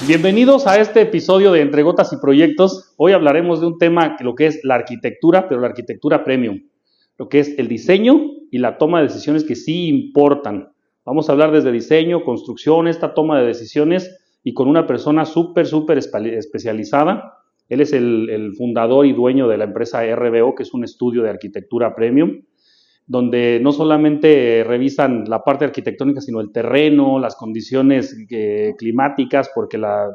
Bienvenidos a este episodio de Entre Gotas y Proyectos. Hoy hablaremos de un tema, lo que es la arquitectura, pero la arquitectura premium, lo que es el diseño y la toma de decisiones que sí importan. Vamos a hablar desde diseño, construcción, esta toma de decisiones y con una persona súper especializada. Él es el fundador y dueño de la empresa RBO, que es un estudio de arquitectura premium, donde no solamente revisan la parte arquitectónica, sino el terreno, las condiciones climáticas, porque la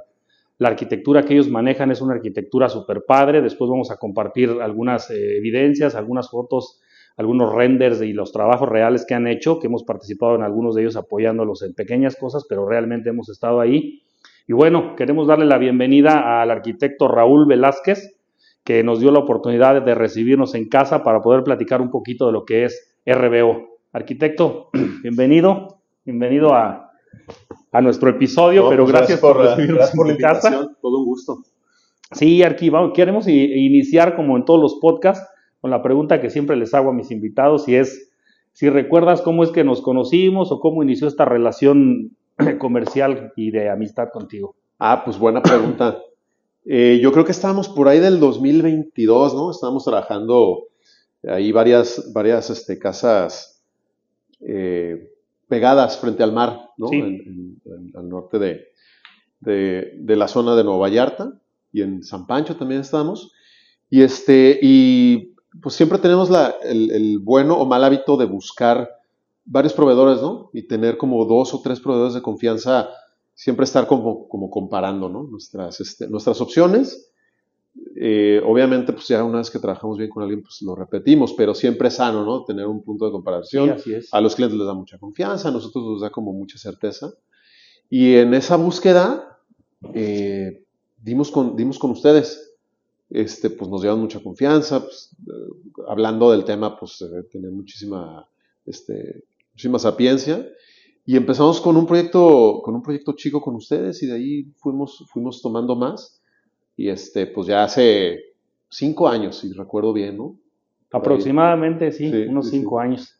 arquitectura que ellos manejan es una arquitectura súper padre. Después vamos a compartir algunas evidencias, algunas fotos, algunos renders y los trabajos reales que han hecho, que hemos participado en algunos de ellos apoyándolos en pequeñas cosas, pero realmente hemos estado ahí. Y bueno, queremos darle la bienvenida al arquitecto Raúl Velázquez, que nos dio la oportunidad de recibirnos en casa para poder platicar un poquito de lo que es RBO. Arquitecto, bienvenido a nuestro episodio, No, pero pues gracias por recibirnos gracias por la en casa. invitación, todo un gusto. Sí, Arqui, queremos iniciar como en todos los podcasts con la pregunta que siempre les hago a mis invitados y es si recuerdas cómo es que nos conocimos o cómo inició esta relación comercial y de amistad contigo. Pues buena pregunta. Yo creo que estábamos por ahí del 2022, ¿no? Estábamos trabajando ahí varias casas pegadas frente al mar, ¿no? Sí. Al norte de la zona de Nueva Vallarta, y en San Pancho también estábamos. Y pues siempre tenemos el bueno o mal hábito de buscar varios proveedores, ¿no? Y tener como 2 o 3 proveedores de confianza, siempre estar como comparando, ¿no? Nuestras opciones. Obviamente, pues ya una vez que trabajamos bien con alguien, pues lo repetimos, pero siempre es sano, ¿no? Tener un punto de comparación. Sí, así es. A los clientes les da mucha confianza, a nosotros nos da como mucha certeza. Y en esa búsqueda, dimos con ustedes. Pues nos llevan mucha confianza, pues, hablando del tema, pues tener muchísima sapiencia, y empezamos con un proyecto chico con ustedes, y de ahí fuimos tomando más, y pues ya hace 5 años, si recuerdo bien, ¿no? Aproximadamente, sí, unos 5 años.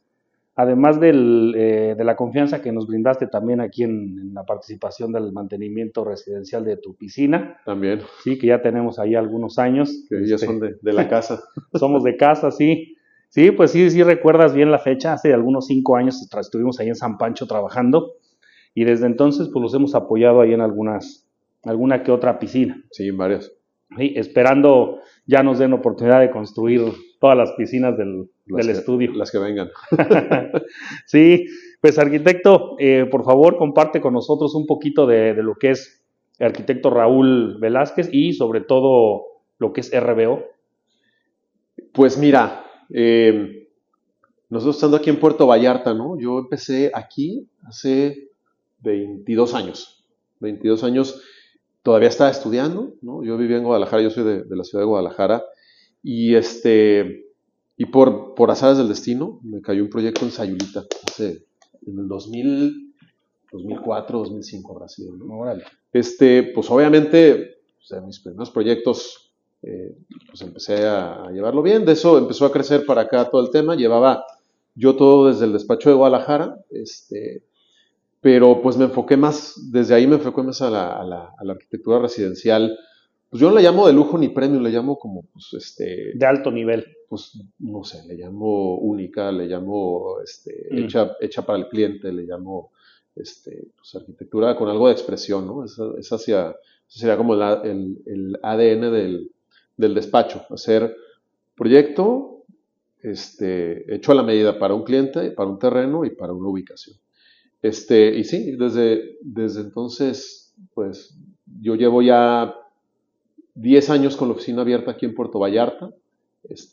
Además de la confianza que nos brindaste también aquí en la participación del mantenimiento residencial de tu piscina. También. Sí, que ya tenemos ahí algunos años. Que ya son de la casa. Somos de casa, sí. Sí, pues sí recuerdas bien la fecha. Hace algunos 5 años estuvimos ahí en San Pancho trabajando y desde entonces pues los hemos apoyado ahí en alguna que otra piscina. Sí, en varias. Sí, esperando ya nos den oportunidad de construir todas las piscinas del estudio. Las que vengan. Sí, pues arquitecto, por favor comparte con nosotros un poquito de lo que es el arquitecto Raúl Velázquez y sobre todo lo que es RBO. Pues mira, nosotros estando aquí en Puerto Vallarta, ¿no? Yo empecé aquí hace 22 años. 22 años. Todavía estaba estudiando, ¿no? Yo vivía en Guadalajara, yo soy de la ciudad de Guadalajara, y por azares del destino me cayó un proyecto en Sayulita, en el 2004, 2005 habrá sido, ¿no? Órale. Pues obviamente, de mis primeros proyectos, pues empecé a llevarlo bien. De eso empezó a crecer para acá todo el tema. Llevaba yo todo desde el despacho de Guadalajara, pero pues desde ahí me enfoqué más a la arquitectura residencial. Pues yo no le llamo de lujo ni premium, le llamo como, pues, de alto nivel. Pues, no sé, le llamo única, le llamo hecha para el cliente, le llamo pues, arquitectura con algo de expresión, ¿no? Eso sería como el ADN del despacho, hacer proyecto hecho a la medida para un cliente, para un terreno y para una ubicación. Y sí, desde entonces, pues yo llevo ya 10 años con la oficina abierta aquí en Puerto Vallarta,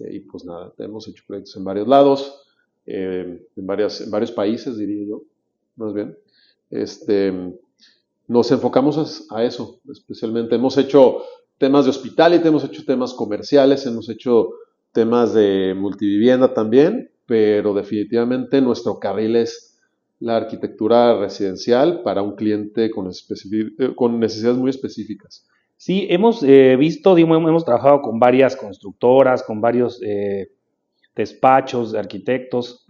y pues nada, hemos hecho proyectos en varios lados, en varios países, diría yo, más bien. Nos enfocamos a eso, especialmente. Hemos hecho temas de hospitality, hemos hecho temas comerciales, hemos hecho temas de multivivienda también, pero definitivamente nuestro carril es la arquitectura residencial para un cliente con necesidades muy específicas. Sí, hemos visto, hemos trabajado con varias constructoras, con varios despachos de arquitectos,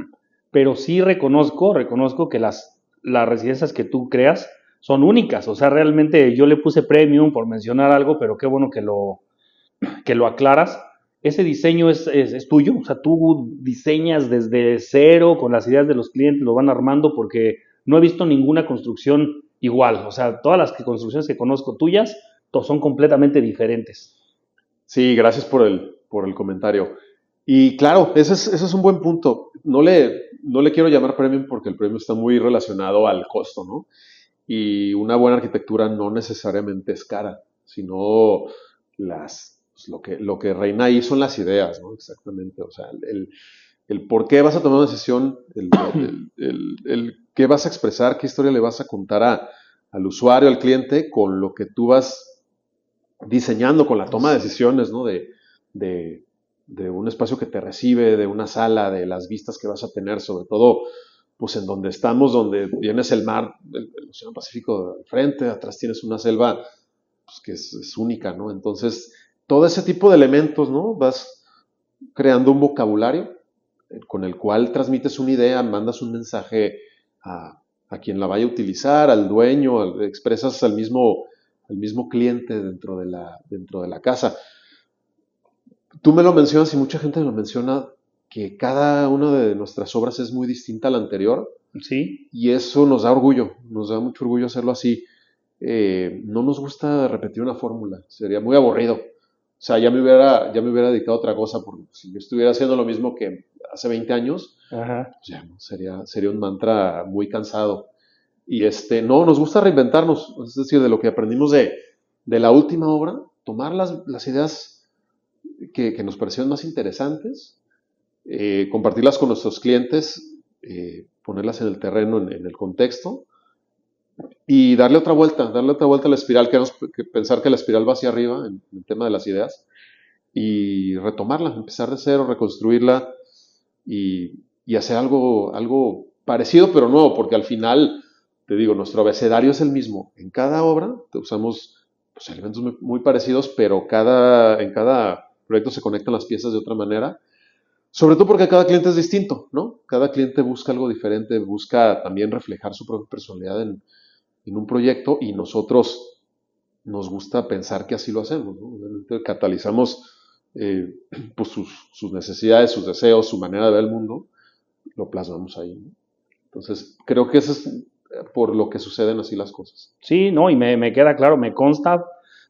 pero sí reconozco que las residencias que tú creas son únicas. O sea, realmente yo le puse premium por mencionar algo, pero qué bueno que lo aclaras. Ese diseño es tuyo, o sea, tú diseñas desde cero con las ideas de los clientes, lo van armando porque no he visto ninguna construcción igual. O sea, todas las construcciones que conozco tuyas son completamente diferentes. Sí, gracias por el comentario. Y claro, ese es un buen punto. No le quiero llamar premium porque el premium está muy relacionado al costo, ¿no? Y una buena arquitectura no necesariamente es cara, sino pues, lo que reina ahí son las ideas, ¿no? Exactamente. O sea, el por qué vas a tomar una decisión, el qué vas a expresar, qué historia le vas a contar al usuario, al cliente, con lo que tú vas diseñando, con la toma de decisiones, ¿no? De, de un espacio que te recibe, de una sala, de las vistas que vas a tener, sobre todo pues en donde estamos, donde tienes el mar, el Océano Pacífico al frente, atrás tienes una selva pues, que es única, ¿no? Entonces, todo ese tipo de elementos, ¿no? Vas creando un vocabulario con el cual transmites una idea, mandas un mensaje a quien la vaya a utilizar, al dueño, expresas al mismo cliente dentro de la casa. Tú me lo mencionas y mucha gente me lo menciona que cada una de nuestras obras es muy distinta a la anterior Sí, y eso nos da orgullo, nos da mucho orgullo hacerlo así. No nos gusta repetir una fórmula, sería muy aburrido. O sea, ya me hubiera dedicado a otra cosa, porque si yo estuviera haciendo lo mismo que hace 20 años, ajá. pues ya no, sería un mantra muy cansado. Y no, nos gusta reinventarnos, es decir, de lo que aprendimos de la última obra, tomar las ideas que nos parecieron más interesantes, compartirlas con nuestros clientes, ponerlas en el terreno, en el contexto, y darle otra vuelta a la espiral, que pensar que la espiral va hacia arriba en el tema de las ideas, y retomarla, empezar de cero, reconstruirla y hacer algo parecido pero nuevo, porque al final, te digo, nuestro abecedario es el mismo. En cada obra usamos pues, elementos muy parecidos, pero en cada proyecto se conectan las piezas de otra manera. Sobre todo porque cada cliente es distinto, ¿no? Cada cliente busca algo diferente, busca también reflejar su propia personalidad en un proyecto y nosotros nos gusta pensar que así lo hacemos, ¿no? Obviamente catalizamos eh, pues sus necesidades, sus deseos, su manera de ver el mundo, lo plasmamos ahí, ¿no? Entonces, creo que eso es por lo que suceden así las cosas. Sí, no, y me queda claro, me consta.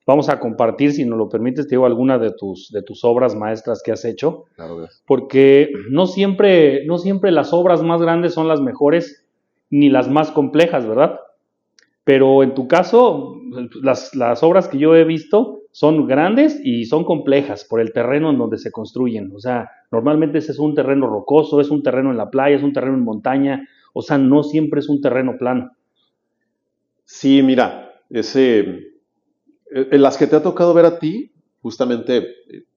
Vamos a compartir, si nos lo permites, te digo, alguna de tus obras maestras que has hecho, Claro, ves. porque no siempre las obras más grandes son las mejores ni las más complejas, ¿verdad? Pero en tu caso, las obras que yo he visto son grandes y son complejas por el terreno en donde se construyen. O sea, normalmente ese es un terreno rocoso, es un terreno en la playa, es un terreno en montaña, o sea, no siempre es un terreno plano. Sí, mira, las que te ha tocado ver a ti, justamente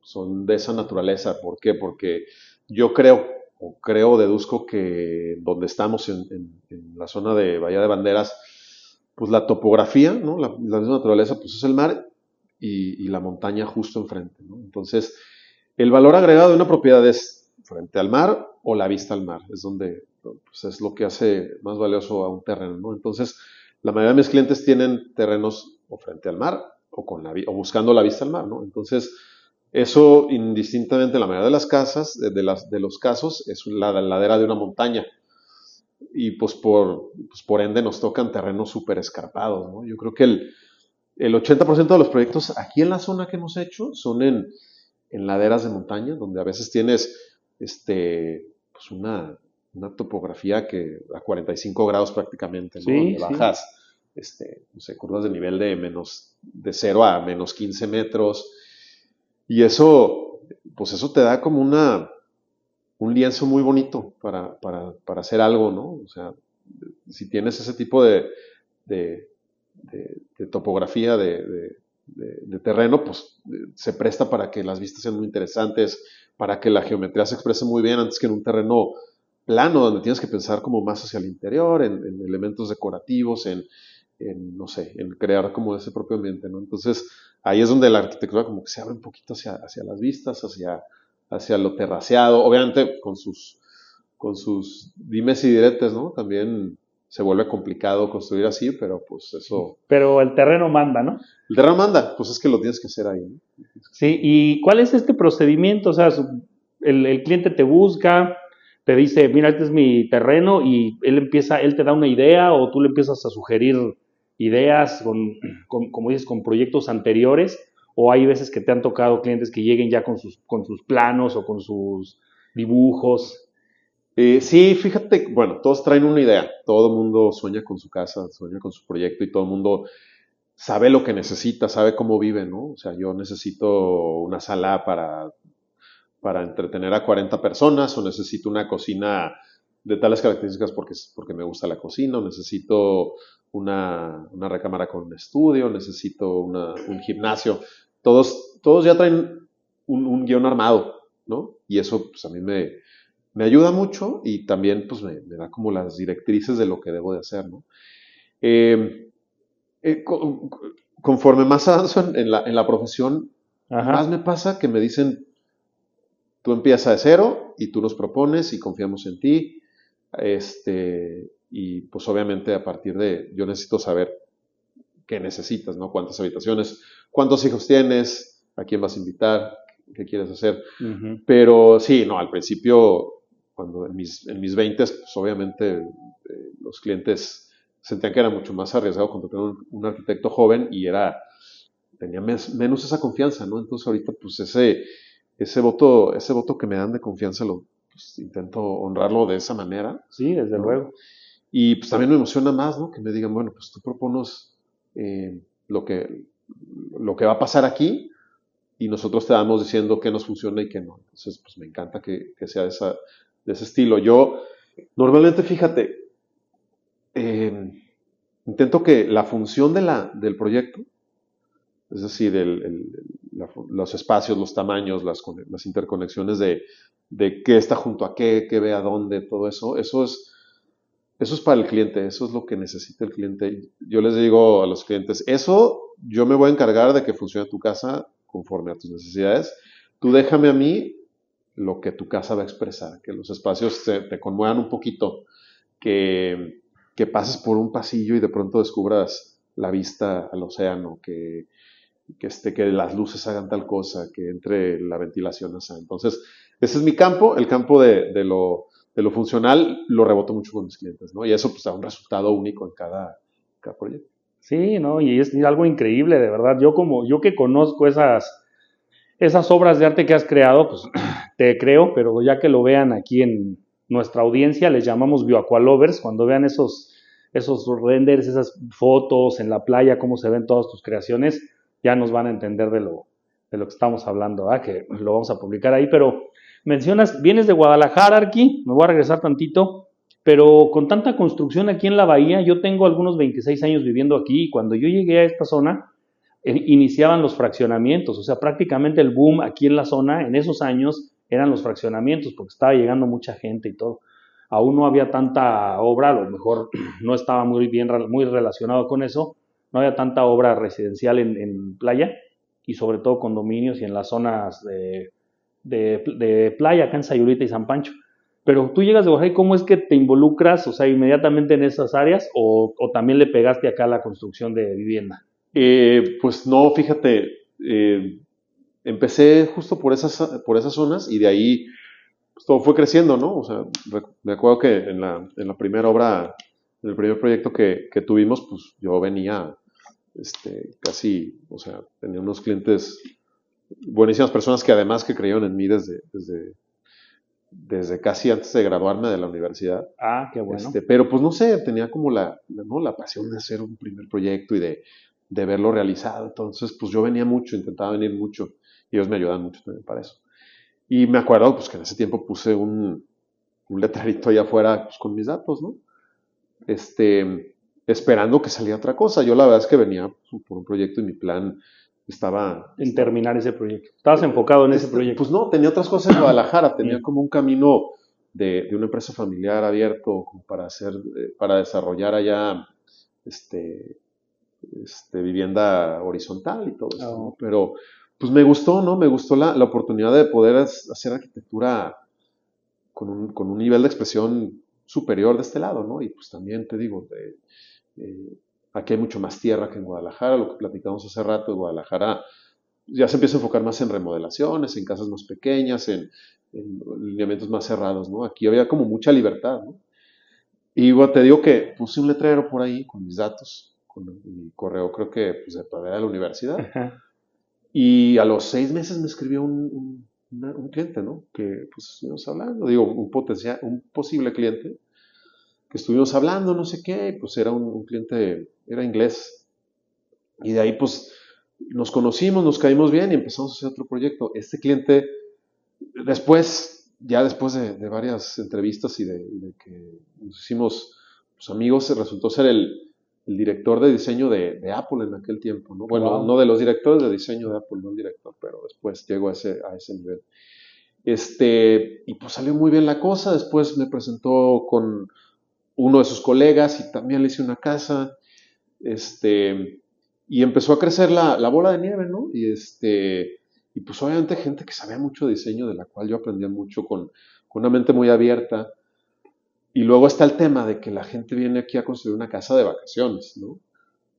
son de esa naturaleza. ¿Por qué? Porque yo deduzco que donde estamos en la zona de Bahía de Banderas, pues la topografía, ¿no? La misma naturaleza, pues es el mar y la montaña justo enfrente, ¿no? Entonces, el valor agregado de una propiedad es frente al mar o la vista al mar, es donde pues, es lo que hace más valioso a un terreno, ¿no? Entonces, la mayoría de mis clientes tienen terrenos o frente al mar o buscando la vista al mar, ¿no? Entonces, eso indistintamente en la mayoría de las casas, de los casos, es la ladera de una montaña. Y pues por ende nos tocan terrenos súper escarpados, ¿no? Yo creo que el 80% de los proyectos aquí en la zona que hemos hecho son en laderas de montaña, donde a veces tienes pues una topografía que a 45 grados prácticamente, ¿no? Sí, Donde sí. bajas, no sé, curvas de nivel de 0 a menos 15 metros. Y pues eso te da como un lienzo muy bonito para hacer algo, ¿no? O sea, si tienes ese tipo de, de topografía, de terreno, pues se presta para que las vistas sean muy interesantes, para que la geometría se exprese muy bien antes que en un terreno plano, donde tienes que pensar como más hacia el interior, en elementos decorativos, no sé, en crear como ese propio ambiente, ¿no? Entonces, ahí es donde la arquitectura como que se abre un poquito hacia las vistas, hacia lo terraceado, obviamente con sus dimes y diretes, ¿no? También se vuelve complicado construir así, pero pues eso... Pero el terreno manda, ¿no? El terreno manda, pues es que lo tienes que hacer ahí, ¿no? Sí, ¿y cuál es este procedimiento? O sea, el cliente te busca, te dice, mira, este es mi terreno y él te da una idea o tú le empiezas a sugerir ideas como dices, con proyectos anteriores o hay veces que te han tocado clientes que lleguen ya con sus planos o con sus dibujos. Sí, fíjate, bueno, todos traen una idea, todo el mundo sueña con su casa, sueña con su proyecto y todo el mundo sabe lo que necesita, sabe cómo vive, ¿no? O sea, yo necesito una sala para entretener a 40 personas o necesito una cocina de tales características porque me gusta la cocina, o necesito una recámara con un estudio, necesito un gimnasio. Todos ya traen un guión armado, ¿no? Y eso pues a mí me ayuda mucho y también pues me da como las directrices de lo que debo de hacer, ¿no? Eh, conforme más avanzo en la profesión, más Ajá. me pasa que me dicen, tú empiezas de cero y tú nos propones y confiamos en ti. Y pues obviamente a partir de, yo necesito saber qué necesitas, ¿no? Cuántas habitaciones, cuántos hijos tienes, a quién vas a invitar, qué quieres hacer. Uh-huh. Pero sí, no, al principio, cuando en mis 20, pues obviamente los clientes sentían que era mucho más arriesgado contratar un arquitecto joven y tenía menos esa confianza, ¿no? Entonces ahorita pues ese voto que me dan de confianza pues, intento honrarlo de esa manera, Sí, desde ¿no? luego. Y pues también me emociona más, ¿no? Que me digan, bueno, pues tú proponos eh, lo que, lo que va a pasar aquí y nosotros te vamos diciendo qué nos funciona y qué no. Entonces, pues me encanta que sea de ese estilo. Yo, normalmente, fíjate, eh, intento que la función del proyecto, es decir, los espacios, los tamaños, las interconexiones de qué está junto a qué ve a dónde, todo eso, eso es para el cliente, eso es lo que necesita el cliente. Yo les digo a los clientes, eso yo me voy a encargar de que funcione tu casa conforme a tus necesidades. Tú déjame a mí lo que tu casa va a expresar, que los espacios te conmuevan un poquito, que pases por un pasillo y de pronto descubras la vista al océano, que las luces hagan tal cosa, que entre la ventilación así. Entonces, ese es mi campo, el campo de lo funcional lo reboto mucho con mis clientes, ¿no? Y eso pues da un resultado único en cada proyecto. Sí, ¿no? Y es algo increíble, de verdad. Yo que conozco esas obras de arte que has creado, pues te creo, pero ya que lo vean aquí en nuestra audiencia, les llamamos bioaqualovers, cuando vean esos renders, esas fotos en la playa, cómo se ven todas tus creaciones, ya nos van a entender de lo que estamos hablando, ¿verdad? Que lo vamos a publicar ahí, pero mencionas, vienes de Guadalajara, Arqui, me voy a regresar tantito, pero con tanta construcción aquí en la bahía, yo tengo algunos 26 años viviendo aquí y cuando yo llegué a esta zona, iniciaban los fraccionamientos, o sea, prácticamente el boom aquí en la zona en esos años eran los fraccionamientos, porque estaba llegando mucha gente y todo. Aún no había tanta obra, a lo mejor no estaba muy relacionado con eso, no había tanta obra residencial en playa y sobre todo condominios y en las zonas de playa, acá en Sayulita y San Pancho. Pero tú llegas de Oaxaca, ¿cómo es que te involucras, o sea, inmediatamente en esas áreas o también le pegaste acá a la construcción de vivienda? Pues no, fíjate, empecé justo por esas zonas y de ahí pues, todo fue creciendo, ¿no? O sea, me acuerdo que en la primera obra, en el primer proyecto que tuvimos, pues yo venía casi, o sea, tenía unos clientes, buenísimas personas que además que creyeron en mí desde casi antes de graduarme de la universidad. Ah, qué bueno. Pero pues no sé, tenía como ¿no? la pasión de hacer un primer proyecto y de verlo realizado. Entonces, pues yo venía mucho, intentaba venir mucho y ellos me ayudan mucho también para eso. Y me acuerdo pues que en ese tiempo puse un letrerito allá afuera pues, con mis datos, ¿no? Esperando que saliera otra cosa. Yo la verdad es que venía pues, por un proyecto y mi plan En terminar ese proyecto. ¿Estabas enfocado en ese proyecto? pues no, tenía otras cosas en Guadalajara, tenía Mm. como un camino de una empresa familiar abierto como para desarrollar allá este, vivienda horizontal y todo esto, ¿no? Oh, Pero pues me gustó, ¿no? Me gustó la oportunidad de poder hacer arquitectura con un nivel de expresión superior de este lado, ¿no? Y pues también te digo, aquí hay mucho más tierra que en Guadalajara, lo que platicamos hace rato, en Guadalajara ya se empieza a enfocar más en remodelaciones, en casas más pequeñas, en lineamientos más cerrados, ¿no? Aquí había como mucha libertad, ¿no? Y bueno, te digo que puse un letrero por ahí con mis datos, con mi correo, creo que pues, de todavía de la universidad. Ajá. Y a los 6 meses me escribió un cliente, ¿no? Que pues estuvimos hablando, digo, un posible cliente, que estuvimos hablando, no sé qué, pues era un cliente, era inglés. Y de ahí pues nos conocimos, nos caímos bien y empezamos a hacer otro proyecto. Este cliente, después, ya después de varias entrevistas y de que nos hicimos pues, amigos, se resultó ser el director de diseño de Apple en aquel tiempo, ¿no? Bueno, Wow. no de los directores de diseño de Apple, no el director, pero después llegó a ese nivel. Y pues salió muy bien la cosa, después me presentó con uno de sus colegas y también le hice una casa, y empezó a crecer la bola de nieve, ¿no? Y pues obviamente gente que sabía mucho de diseño, de la cual yo aprendía mucho con una mente muy abierta. Y luego está el tema de que la gente viene aquí a construir una casa de vacaciones, ¿no?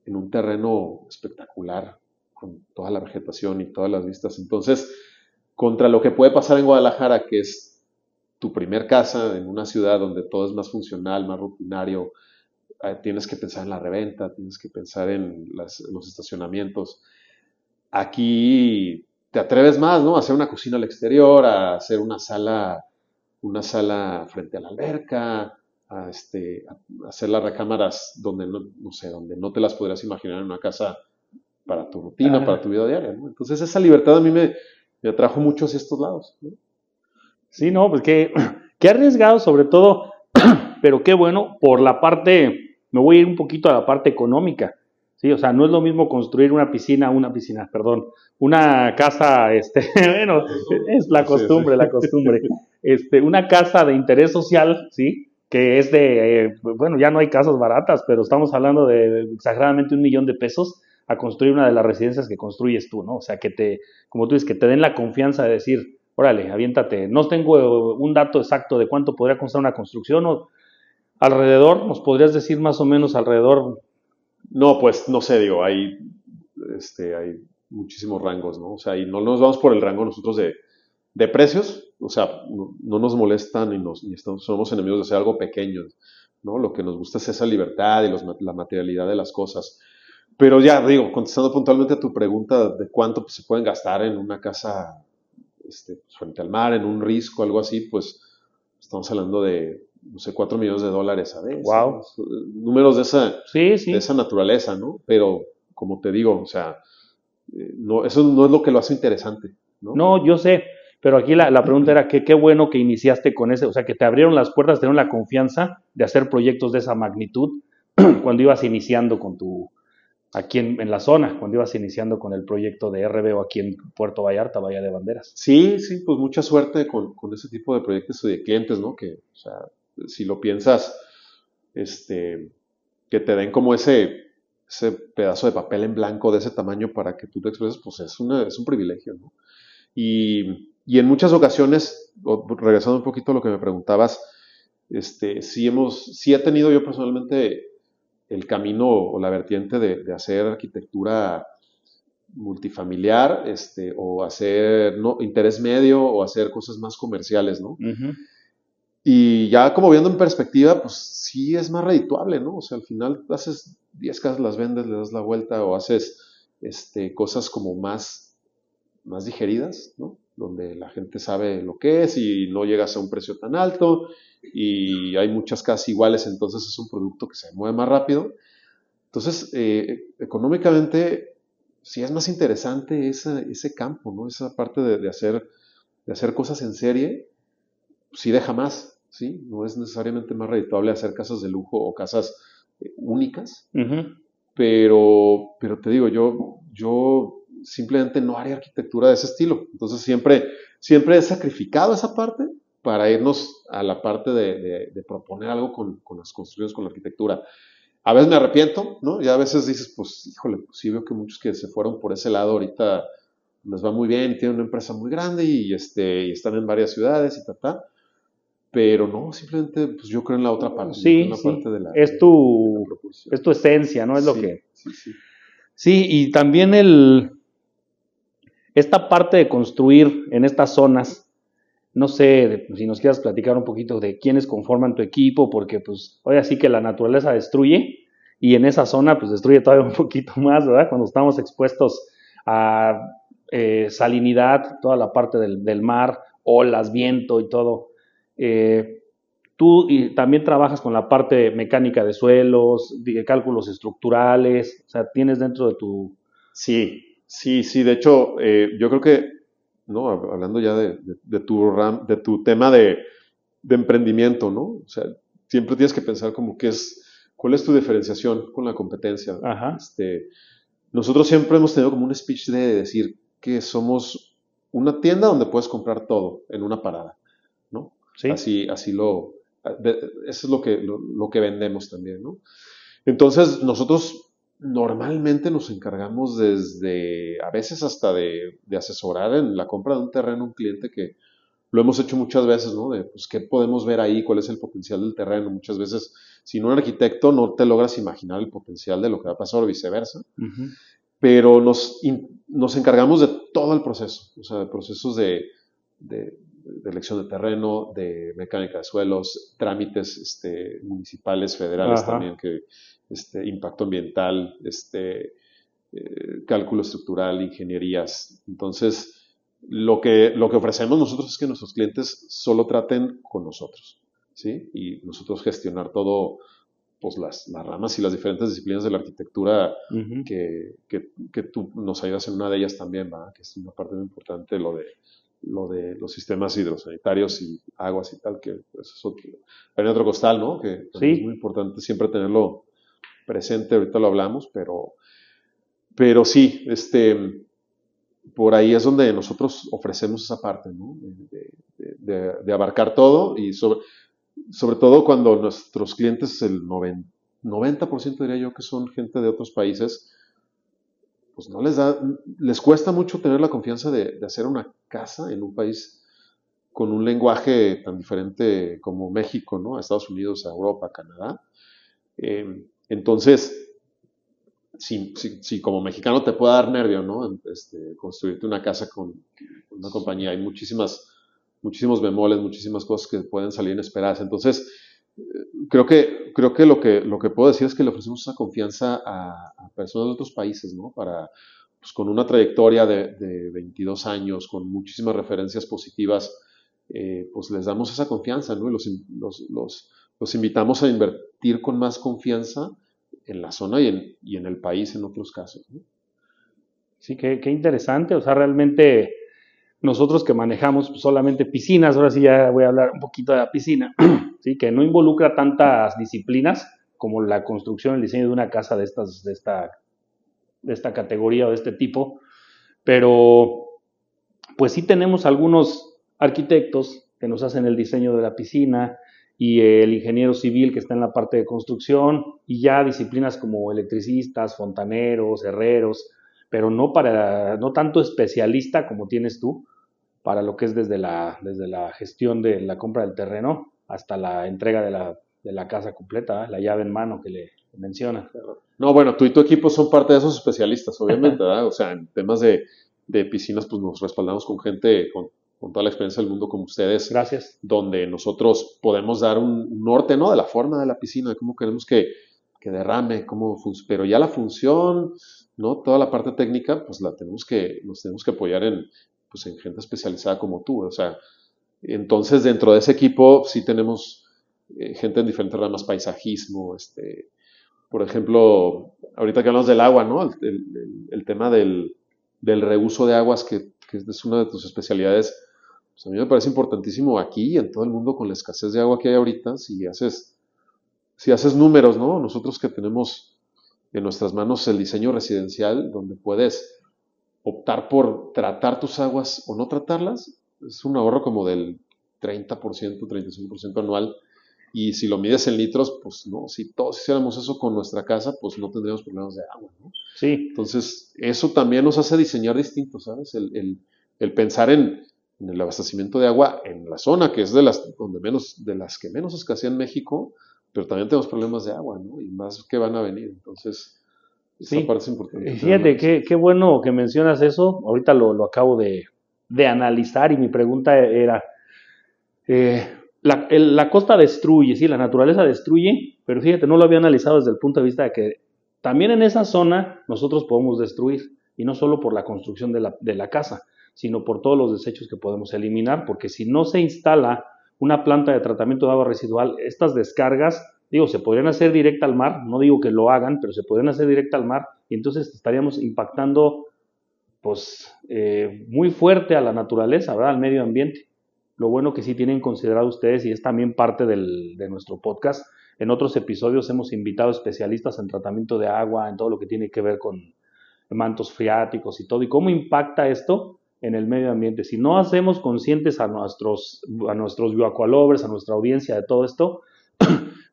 En un terreno espectacular, con toda la vegetación y todas las vistas. Entonces, contra lo que puede pasar en Guadalajara, que es tu primer casa en una ciudad donde todo es más funcional, más rutinario, tienes que pensar en la reventa, tienes que pensar en los estacionamientos. Aquí te atreves más, ¿no? A hacer una cocina al exterior, a hacer una sala frente a la alberca, a hacer las recámaras donde no sé, donde no te las podrías imaginar en una casa para tu rutina, para tu vida diaria, ¿no? Entonces esa libertad a mí me atrajo mucho hacia estos lados, ¿no? Sí, no, pues qué arriesgado sobre todo, pero qué bueno por la parte, me voy a ir un poquito a la parte económica, sí, o sea, no es lo mismo construir perdón, una casa, bueno, es Sí, sí. la costumbre, una casa de interés social, sí, que es bueno, ya no hay casas baratas, pero estamos hablando de exageradamente 1 millón de pesos a construir una de las residencias que construyes tú, ¿no? O sea, como tú dices, que te den la confianza de decir, órale, aviéntate. No tengo un dato exacto de cuánto podría costar una construcción o alrededor, nos podrías decir más o menos alrededor. No, pues no sé, digo, hay muchísimos rangos, ¿no? O sea, y no nos vamos por el rango nosotros de precios, o sea, no nos molestan ni somos enemigos de hacer algo pequeño, ¿no? Lo que nos gusta es esa libertad y la materialidad de las cosas. Pero ya, digo, contestando puntualmente a tu pregunta de cuánto pues, se pueden gastar en una casa frente al mar, en un risco, algo así, pues estamos hablando de, no sé, $4 millones a Wow. veces, números Sí, de sí. esa naturaleza, ¿no? Pero, como te digo, o sea, no, eso no es lo que lo hace interesante, ¿no? No, yo sé, pero aquí la pregunta era que qué bueno que iniciaste con ese, o sea, que te abrieron las puertas, te dieron la confianza de hacer proyectos de esa magnitud cuando ibas iniciando aquí en la zona, cuando ibas iniciando con el proyecto de RBO aquí en Puerto Vallarta, Bahía de Banderas. Sí, sí, pues mucha suerte con ese tipo de proyectos y de clientes, ¿no? Que, o sea, si lo piensas, que te den como ese pedazo de papel en blanco de ese tamaño para que tú te expreses, pues es un privilegio, ¿no? Y en muchas ocasiones, regresando un poquito a lo que me preguntabas, sí he tenido yo personalmente el camino o la vertiente de hacer arquitectura multifamiliar, o hacer interés medio o hacer cosas más comerciales, ¿no? Ujú. Y ya como viendo en perspectiva, pues sí es más redituable, ¿no? O sea, al final haces 10 casas, las vendes, le das la vuelta o haces cosas como más digeridas, ¿no? Donde la gente sabe lo que es y no llegas a un precio tan alto y hay muchas casas iguales, entonces es un producto que se mueve más rápido. Entonces, económicamente, sí es más interesante ese campo, ¿no? Esa parte de hacer cosas en serie, sí deja más, ¿sí? No es necesariamente más redituable hacer casas de lujo o casas únicas, Uh-huh. pero te digo, yo simplemente no haría arquitectura de ese estilo. Entonces siempre he sacrificado esa parte para irnos a la parte de proponer algo con las construcciones, con la arquitectura. A veces me arrepiento, ¿no? Y a veces dices, pues, híjole, pues sí veo que muchos que se fueron por ese lado ahorita les va muy bien y tienen una empresa muy grande y están en varias ciudades y ta. pero no, simplemente pues yo creo en la otra parte, yo creo Sí, en la sí. parte de la proporción. Es tu esencia, ¿no? Es lo Sí, que... sí, sí. Sí, y también esta parte de construir en estas zonas, no sé si nos quieras platicar un poquito de quiénes conforman tu equipo, porque pues hoy sí que la naturaleza destruye y en esa zona pues destruye todavía un poquito más, ¿verdad? Cuando estamos expuestos a salinidad, toda la parte del mar, olas, viento y todo. Tú también trabajas con la parte mecánica de suelos, de cálculos estructurales, o sea, tienes dentro de tu... Sí, sí, sí. De hecho, yo creo que, no, hablando ya de tu tema de emprendimiento, ¿no? O sea, siempre tienes que pensar como cuál es tu diferenciación con la competencia. Ajá, Nosotros siempre hemos tenido como un speech de decir que somos una tienda donde puedes comprar todo en una parada, ¿no? sí, Eso es lo que vendemos también, ¿no? Entonces, nosotros normalmente nos encargamos a veces hasta de asesorar en la compra de un terreno a un cliente que lo hemos hecho muchas veces, ¿no? De, pues, ¿qué podemos ver ahí? ¿Cuál es el potencial del terreno? Muchas veces, sin un arquitecto, no te logras imaginar el potencial de lo que va a pasar o viceversa, uh-huh, pero nos encargamos de todo el proceso, o sea, de procesos de elección de terreno, de mecánica de suelos, trámites municipales, federales ajá. también, impacto ambiental, cálculo estructural, ingenierías. Entonces, lo que ofrecemos nosotros es que nuestros clientes solo traten con nosotros, ¿sí? Y nosotros gestionar todo, pues las ramas y las diferentes disciplinas de la arquitectura Uh-huh. que tú nos ayudas en una de ellas también, ¿va? Que es una parte muy importante, lo de los sistemas hidrosanitarios y aguas y tal, que pues, hay otro costal, ¿no? Que también es muy Sí, importante siempre tenerlo presente, ahorita lo hablamos, pero sí, por ahí es donde nosotros ofrecemos esa parte, ¿no? De abarcar todo y sobre todo cuando nuestros clientes, el 90% diría yo que son gente de otros países, pues no les cuesta mucho tener la confianza de hacer una casa en un país con un lenguaje tan diferente como México, ¿no? A Estados Unidos, a Europa, a Canadá. Entonces, si como mexicano te puede dar nervio, ¿no? Construirte una casa con una compañía, hay muchísimos bemoles, muchísimas cosas que pueden salir inesperadas. Entonces, creo que lo que puedo decir es que le ofrecemos esa confianza a personas de otros países, ¿no? Pues con una trayectoria de 22 años, con muchísimas referencias positivas, pues les damos esa confianza, ¿no? Y los invitamos a invertir con más confianza en la zona y en el país en otros casos, ¿no? sí, qué interesante. O sea, realmente nosotros que manejamos pues, solamente piscinas, ahora sí ya voy a hablar un poquito de la piscina, sí, que no involucra tantas disciplinas como la construcción, el diseño de una casa de esta categoría o de este tipo, pero pues sí tenemos algunos arquitectos que nos hacen el diseño de la piscina y el ingeniero civil que está en la parte de construcción y ya disciplinas como electricistas, fontaneros, herreros, pero no tanto especialista como tienes tú para lo que es desde la gestión de la compra del terreno hasta la entrega de la casa completa, la llave en mano que le menciona. No, bueno, tú y tu equipo son parte de esos especialistas, obviamente, ¿verdad? O sea, en temas de piscinas, pues nos respaldamos con gente con toda la experiencia del mundo como ustedes, Gracias. donde nosotros podemos dar un norte, ¿no? De la forma de la piscina, de cómo queremos que derrame, pero ya la función, ¿no? Toda la parte técnica, pues nos tenemos que apoyar pues, en gente especializada como tú, o sea, entonces dentro de ese equipo sí tenemos gente en diferentes ramas, paisajismo, por ejemplo, ahorita que hablamos del agua, ¿no? El tema del reuso de aguas, que es una de tus especialidades, pues a mí me parece importantísimo aquí y en todo el mundo con la escasez de agua que hay ahorita, si haces números, ¿no? Nosotros que tenemos en nuestras manos el diseño residencial, donde puedes optar por tratar tus aguas o no tratarlas, es un ahorro como del 30%, 35% anual. Y si lo mides en litros, pues no, si todos hiciéramos eso con nuestra casa, pues no tendríamos problemas de agua, ¿no? Sí, Entonces, eso también nos hace diseñar distinto, ¿sabes? El pensar en el abastecimiento de agua en la zona que es de las que menos escasea en México, pero también tenemos problemas de agua, ¿no? Y más que van a venir. Entonces, esa Sí, parte es importante tenerla fíjate presente. qué bueno que mencionas eso. Ahorita lo acabo de analizar y mi pregunta era, la costa destruye, sí, la naturaleza destruye, pero fíjate, no lo había analizado desde el punto de vista de que también en esa zona nosotros podemos destruir, y no solo por la construcción de la casa, sino por todos los desechos que podemos eliminar, porque si no se instala una planta de tratamiento de agua residual, estas descargas, digo, se podrían hacer directa al mar, no digo que lo hagan, pero se podrían hacer directa al mar, y entonces estaríamos impactando pues muy fuerte a la naturaleza, ¿verdad? Al medio ambiente. Lo bueno que sí tienen considerado ustedes, y es también parte de nuestro podcast, en otros episodios hemos invitado especialistas en tratamiento de agua, en todo lo que tiene que ver con mantos freáticos y todo, y cómo impacta esto en el medio ambiente. Si no hacemos conscientes a nuestros bioacualobres, a nuestra audiencia de todo esto,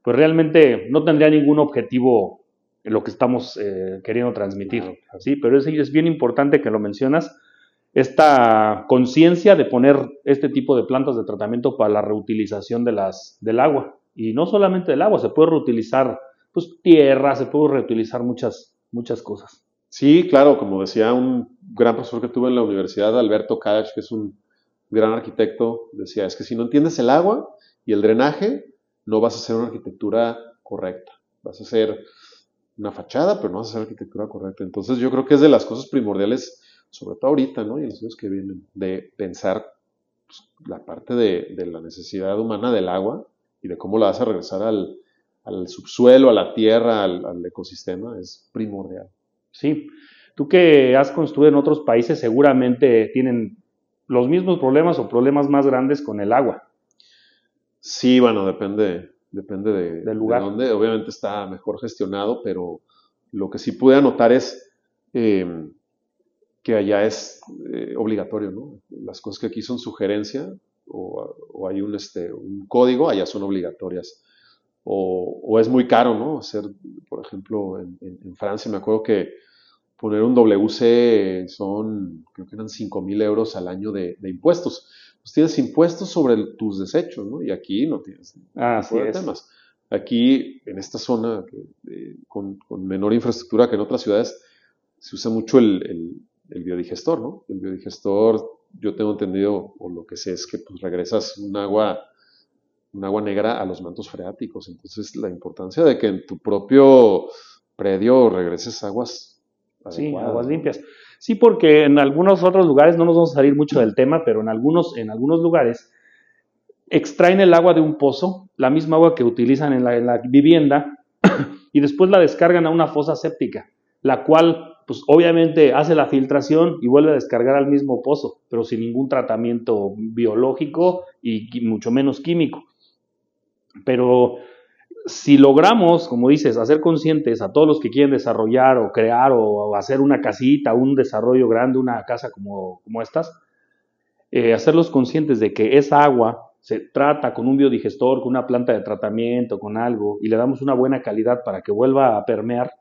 pues realmente no tendría ningún objetivo en lo que estamos queriendo transmitir, ¿sí? Pero es bien importante que lo mencionas, esta conciencia de poner este tipo de plantas de tratamiento para la reutilización del agua. Y no solamente del agua, se puede reutilizar pues, tierra, se puede reutilizar muchas cosas. Sí, claro, como decía un gran profesor que tuve en la universidad, Alberto Kach, que es un gran arquitecto, decía, es que si no entiendes el agua y el drenaje, no vas a hacer una arquitectura correcta. Vas a hacer una fachada, pero no vas a hacer arquitectura correcta. Entonces yo creo que es de las cosas primordiales, sobre todo ahorita, ¿no? Y en los años que vienen, de pensar pues, la parte de la necesidad humana del agua y de cómo la vas a regresar al subsuelo, a la tierra, al ecosistema, es primordial. Sí, tú que has construido en otros países seguramente tienen los mismos problemas o problemas más grandes con el agua Sí, bueno, depende del de lugar. dónde. Obviamente está mejor gestionado, pero lo que sí pude anotar es eh, que allá es obligatorio, ¿no? Las cosas que aquí son sugerencia o hay un código, allá son obligatorias. O es muy caro, ¿no? Hacer, por ejemplo, en Francia me acuerdo que poner un WC son, creo que eran 5,000 euros al año de impuestos. Pues tienes impuestos sobre tus desechos, ¿no? Y aquí no tienes ningún Así tipo de es. temas. Aquí, en esta zona, con menor infraestructura que en otras ciudades, se usa mucho el biodigestor, ¿no? El biodigestor, yo tengo entendido, o lo que sé es que pues regresas un agua negra a los mantos freáticos. Entonces, la importancia de que en tu propio predio regreses aguas Sí, adecuadas, aguas ¿no? limpias. Sí, porque en algunos otros lugares, no nos vamos a salir mucho del tema, pero en algunos lugares extraen el agua de un pozo, la misma agua que utilizan en la vivienda, y después la descargan a una fosa séptica, la cual, pues obviamente hace la filtración y vuelve a descargar al mismo pozo, pero sin ningún tratamiento biológico y mucho menos químico. Pero si logramos, como dices, hacer conscientes a todos los que quieren desarrollar o crear o hacer una casita, un desarrollo grande, una casa como estas, hacerlos conscientes de que esa agua se trata con un biodigestor, con una planta de tratamiento, con algo, y le damos una buena calidad para que vuelva a permear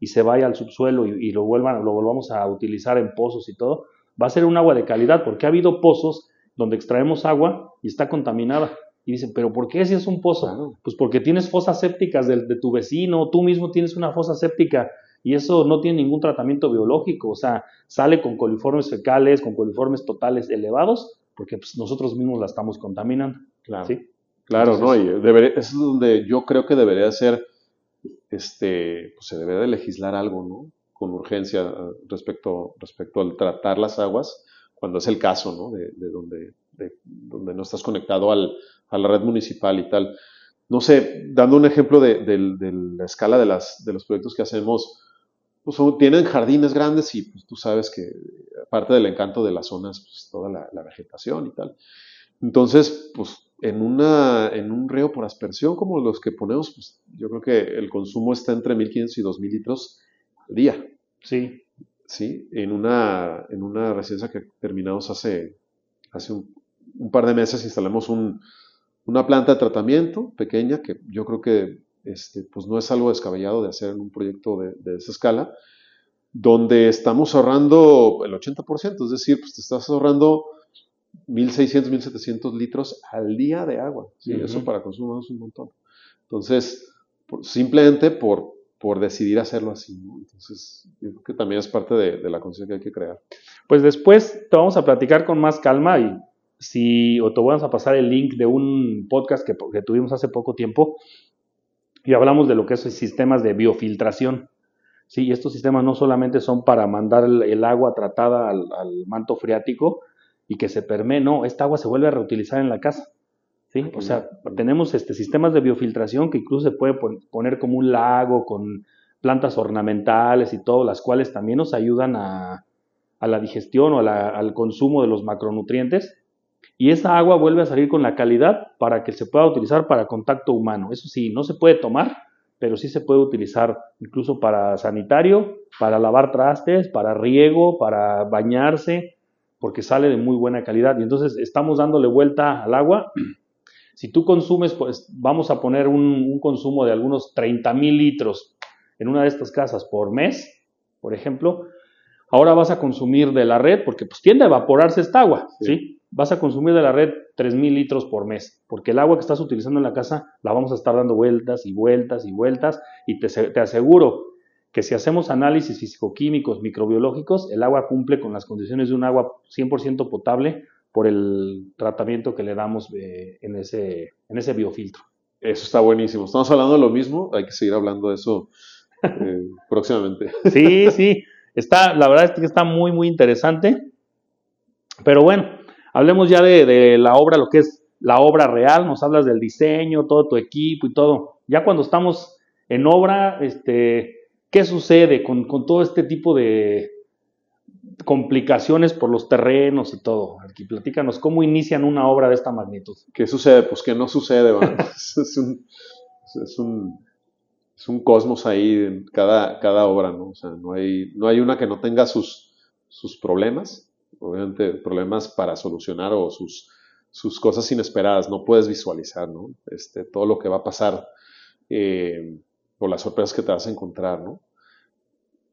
y se vaya al subsuelo y lo volvamos a utilizar en pozos y todo, va a ser un agua de calidad, porque ha habido pozos donde extraemos agua y está contaminada. Y dicen, ¿pero por qué si es un pozo? Claro. Pues porque tienes fosas sépticas de tu vecino, tú mismo tienes una fosa séptica y eso no tiene ningún tratamiento biológico, o sea, sale con coliformes fecales, con coliformes totales elevados, porque pues, nosotros mismos la estamos contaminando, Claro, ¿sí? claro, ¿no? Entonces, Y es donde yo creo que debería ser, pues se debería de legislar algo, ¿no? Con urgencia respecto al tratar las aguas, cuando es el caso, ¿no? Donde no estás conectado a la red municipal y tal. No sé, dando un ejemplo de la escala de los proyectos que hacemos, pues tienen jardines grandes y pues tú sabes que parte del encanto de las zonas, pues toda la vegetación y tal. Entonces, pues en un río por aspersión como los que ponemos, pues yo creo que el consumo está entre 1,500 y 2,000 litros al día, sí, ¿sí? En una residencia que terminamos hace un par de meses, instalamos una planta de tratamiento pequeña que yo creo que pues no es algo descabellado de hacer en un proyecto de esa escala, donde estamos ahorrando el 80%, es decir, pues te estás ahorrando 1,600, 1,700 litros al día de agua. ¿Sí? Eso para consumo es un montón. Entonces, simplemente por decidir hacerlo así, ¿no? Entonces, yo creo que también es parte de la conciencia que hay que crear. Pues después te vamos a platicar con más calma o te vamos a pasar el link de un podcast que tuvimos hace poco tiempo y hablamos de lo que es sistemas de biofiltración. Sí, y estos sistemas no solamente son para mandar el agua tratada al manto freático y que se permee, no, esta agua se vuelve a reutilizar en la casa. ¿Sí? O sea, tenemos sistemas de biofiltración que incluso se puede poner como un lago con plantas ornamentales y todo, las cuales también nos ayudan a la digestión o al consumo de los macronutrientes. Y esa agua vuelve a salir con la calidad para que se pueda utilizar para contacto humano. Eso sí, no se puede tomar, pero sí se puede utilizar incluso para sanitario, para lavar trastes, para riego, para bañarse, porque sale de muy buena calidad. Y entonces estamos dándole vuelta al agua. Si tú consumes, pues vamos a poner un consumo de algunos 30,000 litros en una de estas casas por mes, por ejemplo, ahora vas a consumir de la red, porque pues tiende a evaporarse esta agua, ¿sí? Vas a consumir de la red 3,000 litros por mes, porque el agua que estás utilizando en la casa la vamos a estar dando vueltas y vueltas y vueltas, y te aseguro que si hacemos análisis fisicoquímicos, microbiológicos, el agua cumple con las condiciones de un agua 100% potable por el tratamiento que le damos en ese biofiltro. Eso está buenísimo. Estamos hablando de lo mismo, hay que seguir hablando de eso próximamente. Sí, sí, la verdad es que está muy, muy interesante. Pero bueno, hablemos ya de la obra, lo que es la obra real, nos hablas del diseño, todo tu equipo y todo. Ya cuando estamos en obra, ¿qué sucede con todo este tipo de complicaciones por los terrenos y todo? Aquí platícanos, ¿cómo inician una obra de esta magnitud? ¿Qué sucede? Pues que no sucede, man. Es un cosmos ahí en cada obra, ¿no? O sea, no hay una que no tenga sus problemas, obviamente problemas para solucionar o sus cosas inesperadas, no puedes visualizar, ¿no? Todo lo que va a pasar o las sorpresas que te vas a encontrar, ¿no?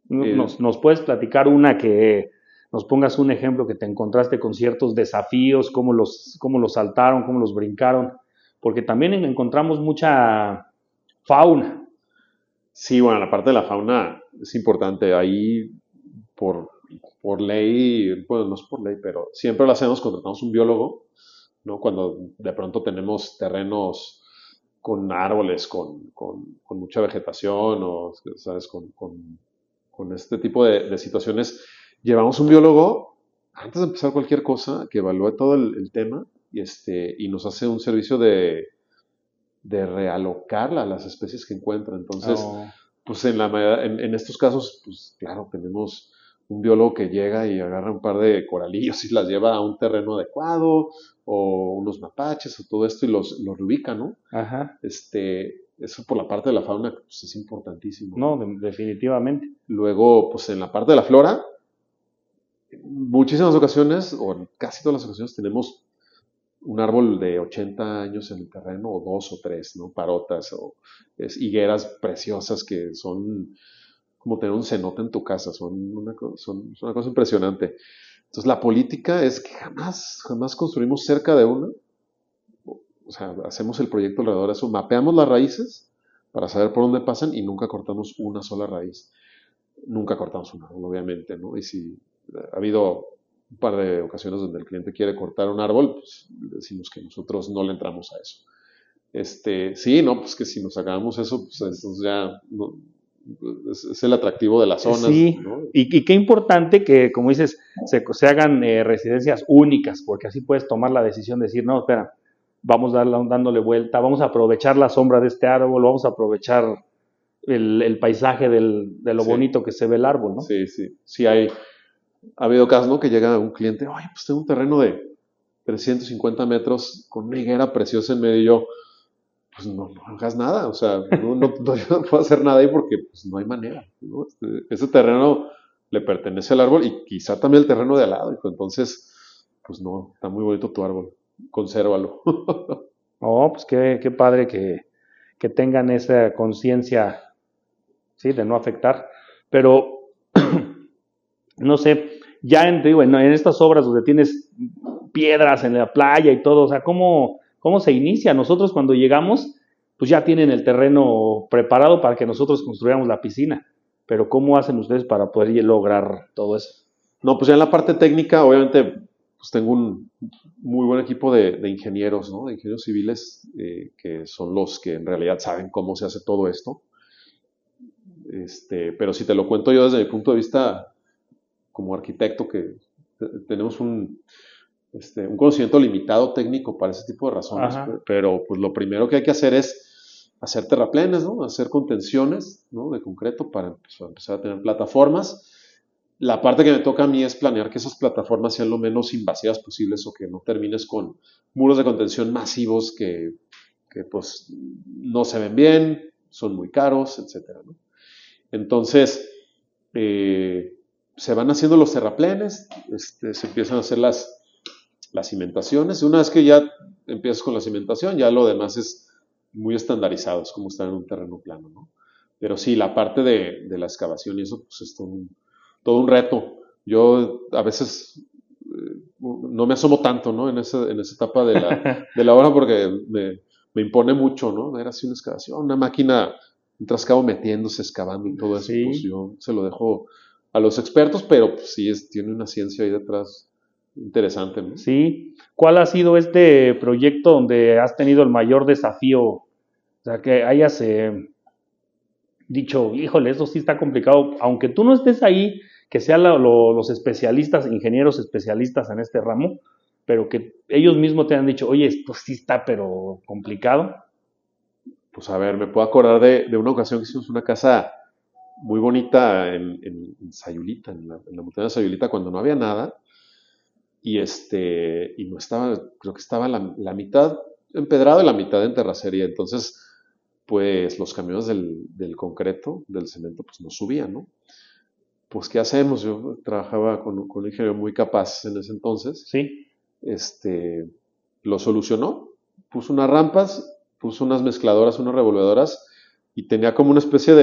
¿Nos puedes platicar una que nos pongas un ejemplo que te encontraste con ciertos desafíos, cómo los saltaron, cómo los brincaron? Porque también encontramos mucha fauna. Sí, bueno, la parte de la fauna es importante. Ahí, por ley, bueno, no es por ley, pero siempre lo hacemos, contratamos un biólogo, ¿no? Cuando de pronto tenemos terrenos con árboles, con mucha vegetación o, ¿sabes? Con este tipo de situaciones, llevamos un biólogo antes de empezar cualquier cosa que evalúe todo el tema y nos hace un servicio de realocar las especies que encuentra. Entonces, pues en estos casos, pues claro, tenemos un biólogo que llega y agarra un par de coralillos y las lleva a un terreno adecuado, o unos mapaches, o todo esto, y los reubica, ¿no? Ajá. Eso por la parte de la fauna pues, es importantísimo. No, definitivamente. Luego, pues en la parte de la flora, en muchísimas ocasiones, o en casi todas las ocasiones, tenemos un árbol de 80 años en el terreno, o 2 o 3, ¿no? Parotas, o higueras preciosas que son como tener un cenote en tu casa, son una cosa impresionante. Entonces la política es que jamás construimos cerca de una, o sea, hacemos el proyecto alrededor de eso, mapeamos las raíces para saber por dónde pasan y nunca cortamos una sola raíz. Nunca cortamos un árbol, obviamente, ¿no? Y si ha habido un par de ocasiones donde el cliente quiere cortar un árbol, pues decimos que nosotros no le entramos a eso. Sí, no, pues que si nos hagamos eso, pues entonces ya no, es el atractivo de las zonas. Sí, ¿no? y qué importante que, como dices, se hagan residencias únicas, porque así puedes tomar la decisión de decir, no, espera, vamos dándole vuelta, vamos a aprovechar la sombra de este árbol, vamos a aprovechar el paisaje de lo bonito que se ve el árbol, ¿no? Sí, sí, sí ha habido casos, ¿no? Que llega un cliente, oye, pues tengo un terreno de 350 metros con una higuera preciosa en medio y yo, pues no hagas nada, o sea, yo no puedo hacer nada ahí porque pues no hay manera, ¿no? Ese terreno le pertenece al árbol y quizá también el terreno de al lado, entonces, pues no, está muy bonito tu árbol, consérvalo. Oh, pues qué padre que tengan esa conciencia, sí, de no afectar, pero no sé, ya en estas obras donde tienes piedras en la playa y todo, o sea, ¿cómo se inicia? Nosotros cuando llegamos, pues ya tienen el terreno preparado para que nosotros construyamos la piscina, pero ¿cómo hacen ustedes para poder lograr todo eso? No, pues ya en la parte técnica, obviamente, pues tengo un muy buen equipo de ingenieros, ¿no? De ingenieros civiles, que son los que en realidad saben cómo se hace todo esto. Pero si te lo cuento yo desde mi punto de vista como arquitecto, que tenemos un conocimiento limitado técnico para ese tipo de razones, pero pues lo primero que hay que hacer es hacer terraplenes, ¿no? Hacer contenciones, ¿no? De concreto para empezar a tener plataformas. La parte que me toca a mí es planear que esas plataformas sean lo menos invasivas posibles o que no termines con muros de contención masivos que pues no se ven bien, son muy caros, etcétera, ¿no? Entonces, se van haciendo los terraplenes, se empiezan a hacer las cimentaciones. Una vez que ya empiezas con la cimentación, ya lo demás es muy estandarizado, es como estar en un terreno plano, ¿no? Pero sí, la parte de la excavación y eso, pues es todo un reto. Yo a veces no me asomo tanto, ¿no? En esa etapa de la obra porque me impone mucho, ¿no? Ver así una excavación, una máquina, un trascabo metiéndose, excavando y todo eso, Sí. pues yo se lo dejo a los expertos, pero pues, sí, tiene una ciencia ahí detrás interesante, ¿no? Sí. ¿Cuál ha sido este proyecto donde has tenido el mayor desafío? O sea, que hayas dicho, híjole, eso sí está complicado, aunque tú no estés ahí, que sean los especialistas, ingenieros especialistas en este ramo, pero que ellos mismos te han dicho, oye, esto sí está, pero complicado. Pues a ver, me puedo acordar de una ocasión que hicimos una casa muy bonita en Sayulita, en la montaña de Sayulita, cuando no había nada, y no estaba, creo que estaba la mitad empedrado y la mitad en terracería. Entonces, pues los camiones del concreto, del cemento, pues no subían, ¿no? Pues, ¿qué hacemos? Yo trabajaba con un ingeniero muy capaz en ese entonces. Sí. Lo solucionó, puso unas rampas, puso unas mezcladoras, unas revolvedoras, y tenía como una especie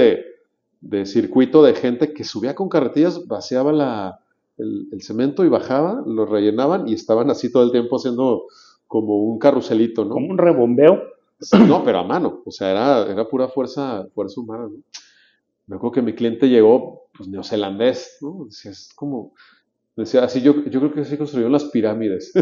de circuito de gente que subía con carretillas, vaciaba el cemento y bajaba, lo rellenaban y estaban así todo el tiempo haciendo como un carruselito, ¿no? Como un rebombeo. No, pero a mano, o sea, era pura fuerza humana, ¿no? Me acuerdo que mi cliente llegó, pues, neozelandés, ¿no? Decía, es como, decía, así yo creo que así construyeron las pirámides.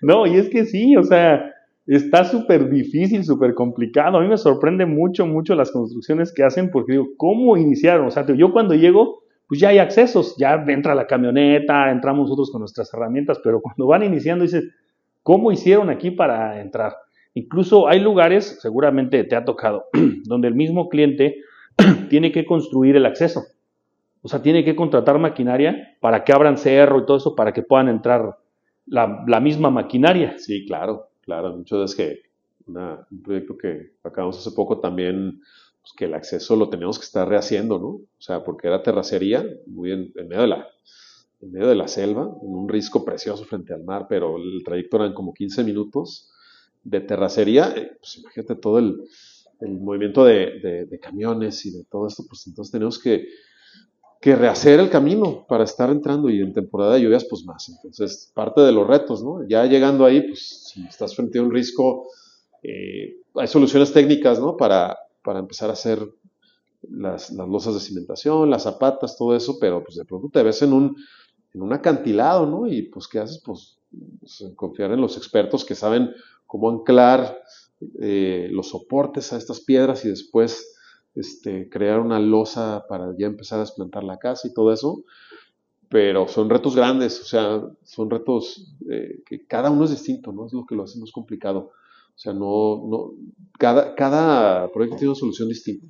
No, y es que sí, o sea, está súper difícil, súper complicado. A mí me sorprende mucho, mucho las construcciones que hacen porque digo, ¿cómo iniciaron? O sea, yo cuando llego, pues ya hay accesos, ya entra la camioneta, entramos nosotros con nuestras herramientas, pero cuando van iniciando dices, ¿cómo hicieron aquí para entrar? Incluso hay lugares, seguramente te ha tocado, donde el mismo cliente tiene que construir el acceso. O sea, tiene que contratar maquinaria para que abran cerro y todo eso, para que puedan entrar la misma maquinaria. Sí, claro. Muchas veces que un proyecto que acabamos hace poco también, pues que el acceso lo teníamos que estar rehaciendo, ¿no? O sea, porque era terracería, muy en medio de la selva, en un risco precioso frente al mar, pero el trayecto eran como 15 minutos de terracería. Pues imagínate todo el movimiento de camiones y de todo esto, pues entonces tenemos que rehacer el camino para estar entrando y en temporada de lluvias pues más. Entonces, parte de los retos, ¿no? Ya llegando ahí, pues si estás frente a un risco, hay soluciones técnicas, ¿no? Para empezar a hacer las losas de cimentación, las zapatas, todo eso, pero pues de pronto te ves en un acantilado, ¿no? Y pues ¿qué haces? Pues confiar en los expertos que saben cómo anclar los soportes a estas piedras y después crear una losa para ya empezar a desplantar la casa y todo eso, pero son retos grandes, o sea, son retos que cada uno es distinto, ¿no? Es lo que lo hace más complicado. O sea, cada proyecto tiene una solución distinta.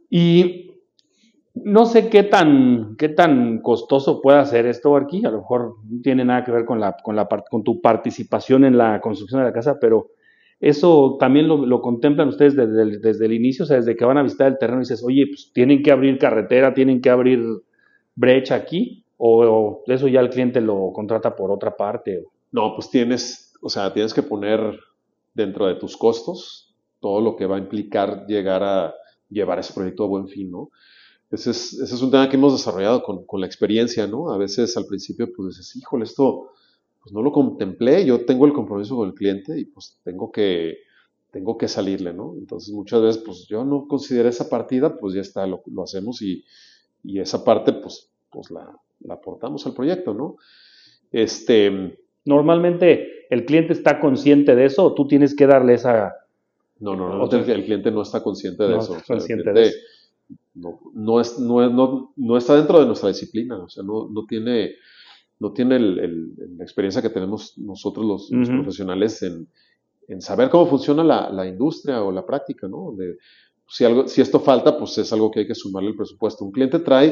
Y no sé qué tan costoso puede ser esto aquí. A lo mejor no tiene nada que ver con tu participación en la construcción de la casa, pero eso también lo contemplan ustedes desde el inicio, o sea, desde que van a visitar el terreno y dices, oye, pues tienen que abrir carretera, tienen que abrir brecha aquí, o eso ya el cliente lo contrata por otra parte. No, pues tienes que poner dentro de tus costos todo lo que va a implicar llegar a llevar ese proyecto a buen fin, ¿no? ese es un tema que hemos desarrollado con la experiencia, ¿no? A veces al principio pues dices, híjole, esto pues no lo contemplé, yo tengo el compromiso con el cliente y pues tengo que salirle, ¿no? Entonces muchas veces pues yo no consideré esa partida, pues ya está, lo hacemos y esa parte pues la aportamos al proyecto, ¿no? Este, Normalmente el cliente está consciente de eso o tú tienes que darle esa... no, normalmente Otra, el cliente no está consciente de no eso, está o sea, el consciente de cliente eso. no está dentro de nuestra disciplina, o sea, no tiene la experiencia que tenemos nosotros los Ujú. profesionales en saber cómo funciona la industria o la práctica, ¿no? Si esto falta, pues es algo que hay que sumarle al presupuesto. Un cliente trae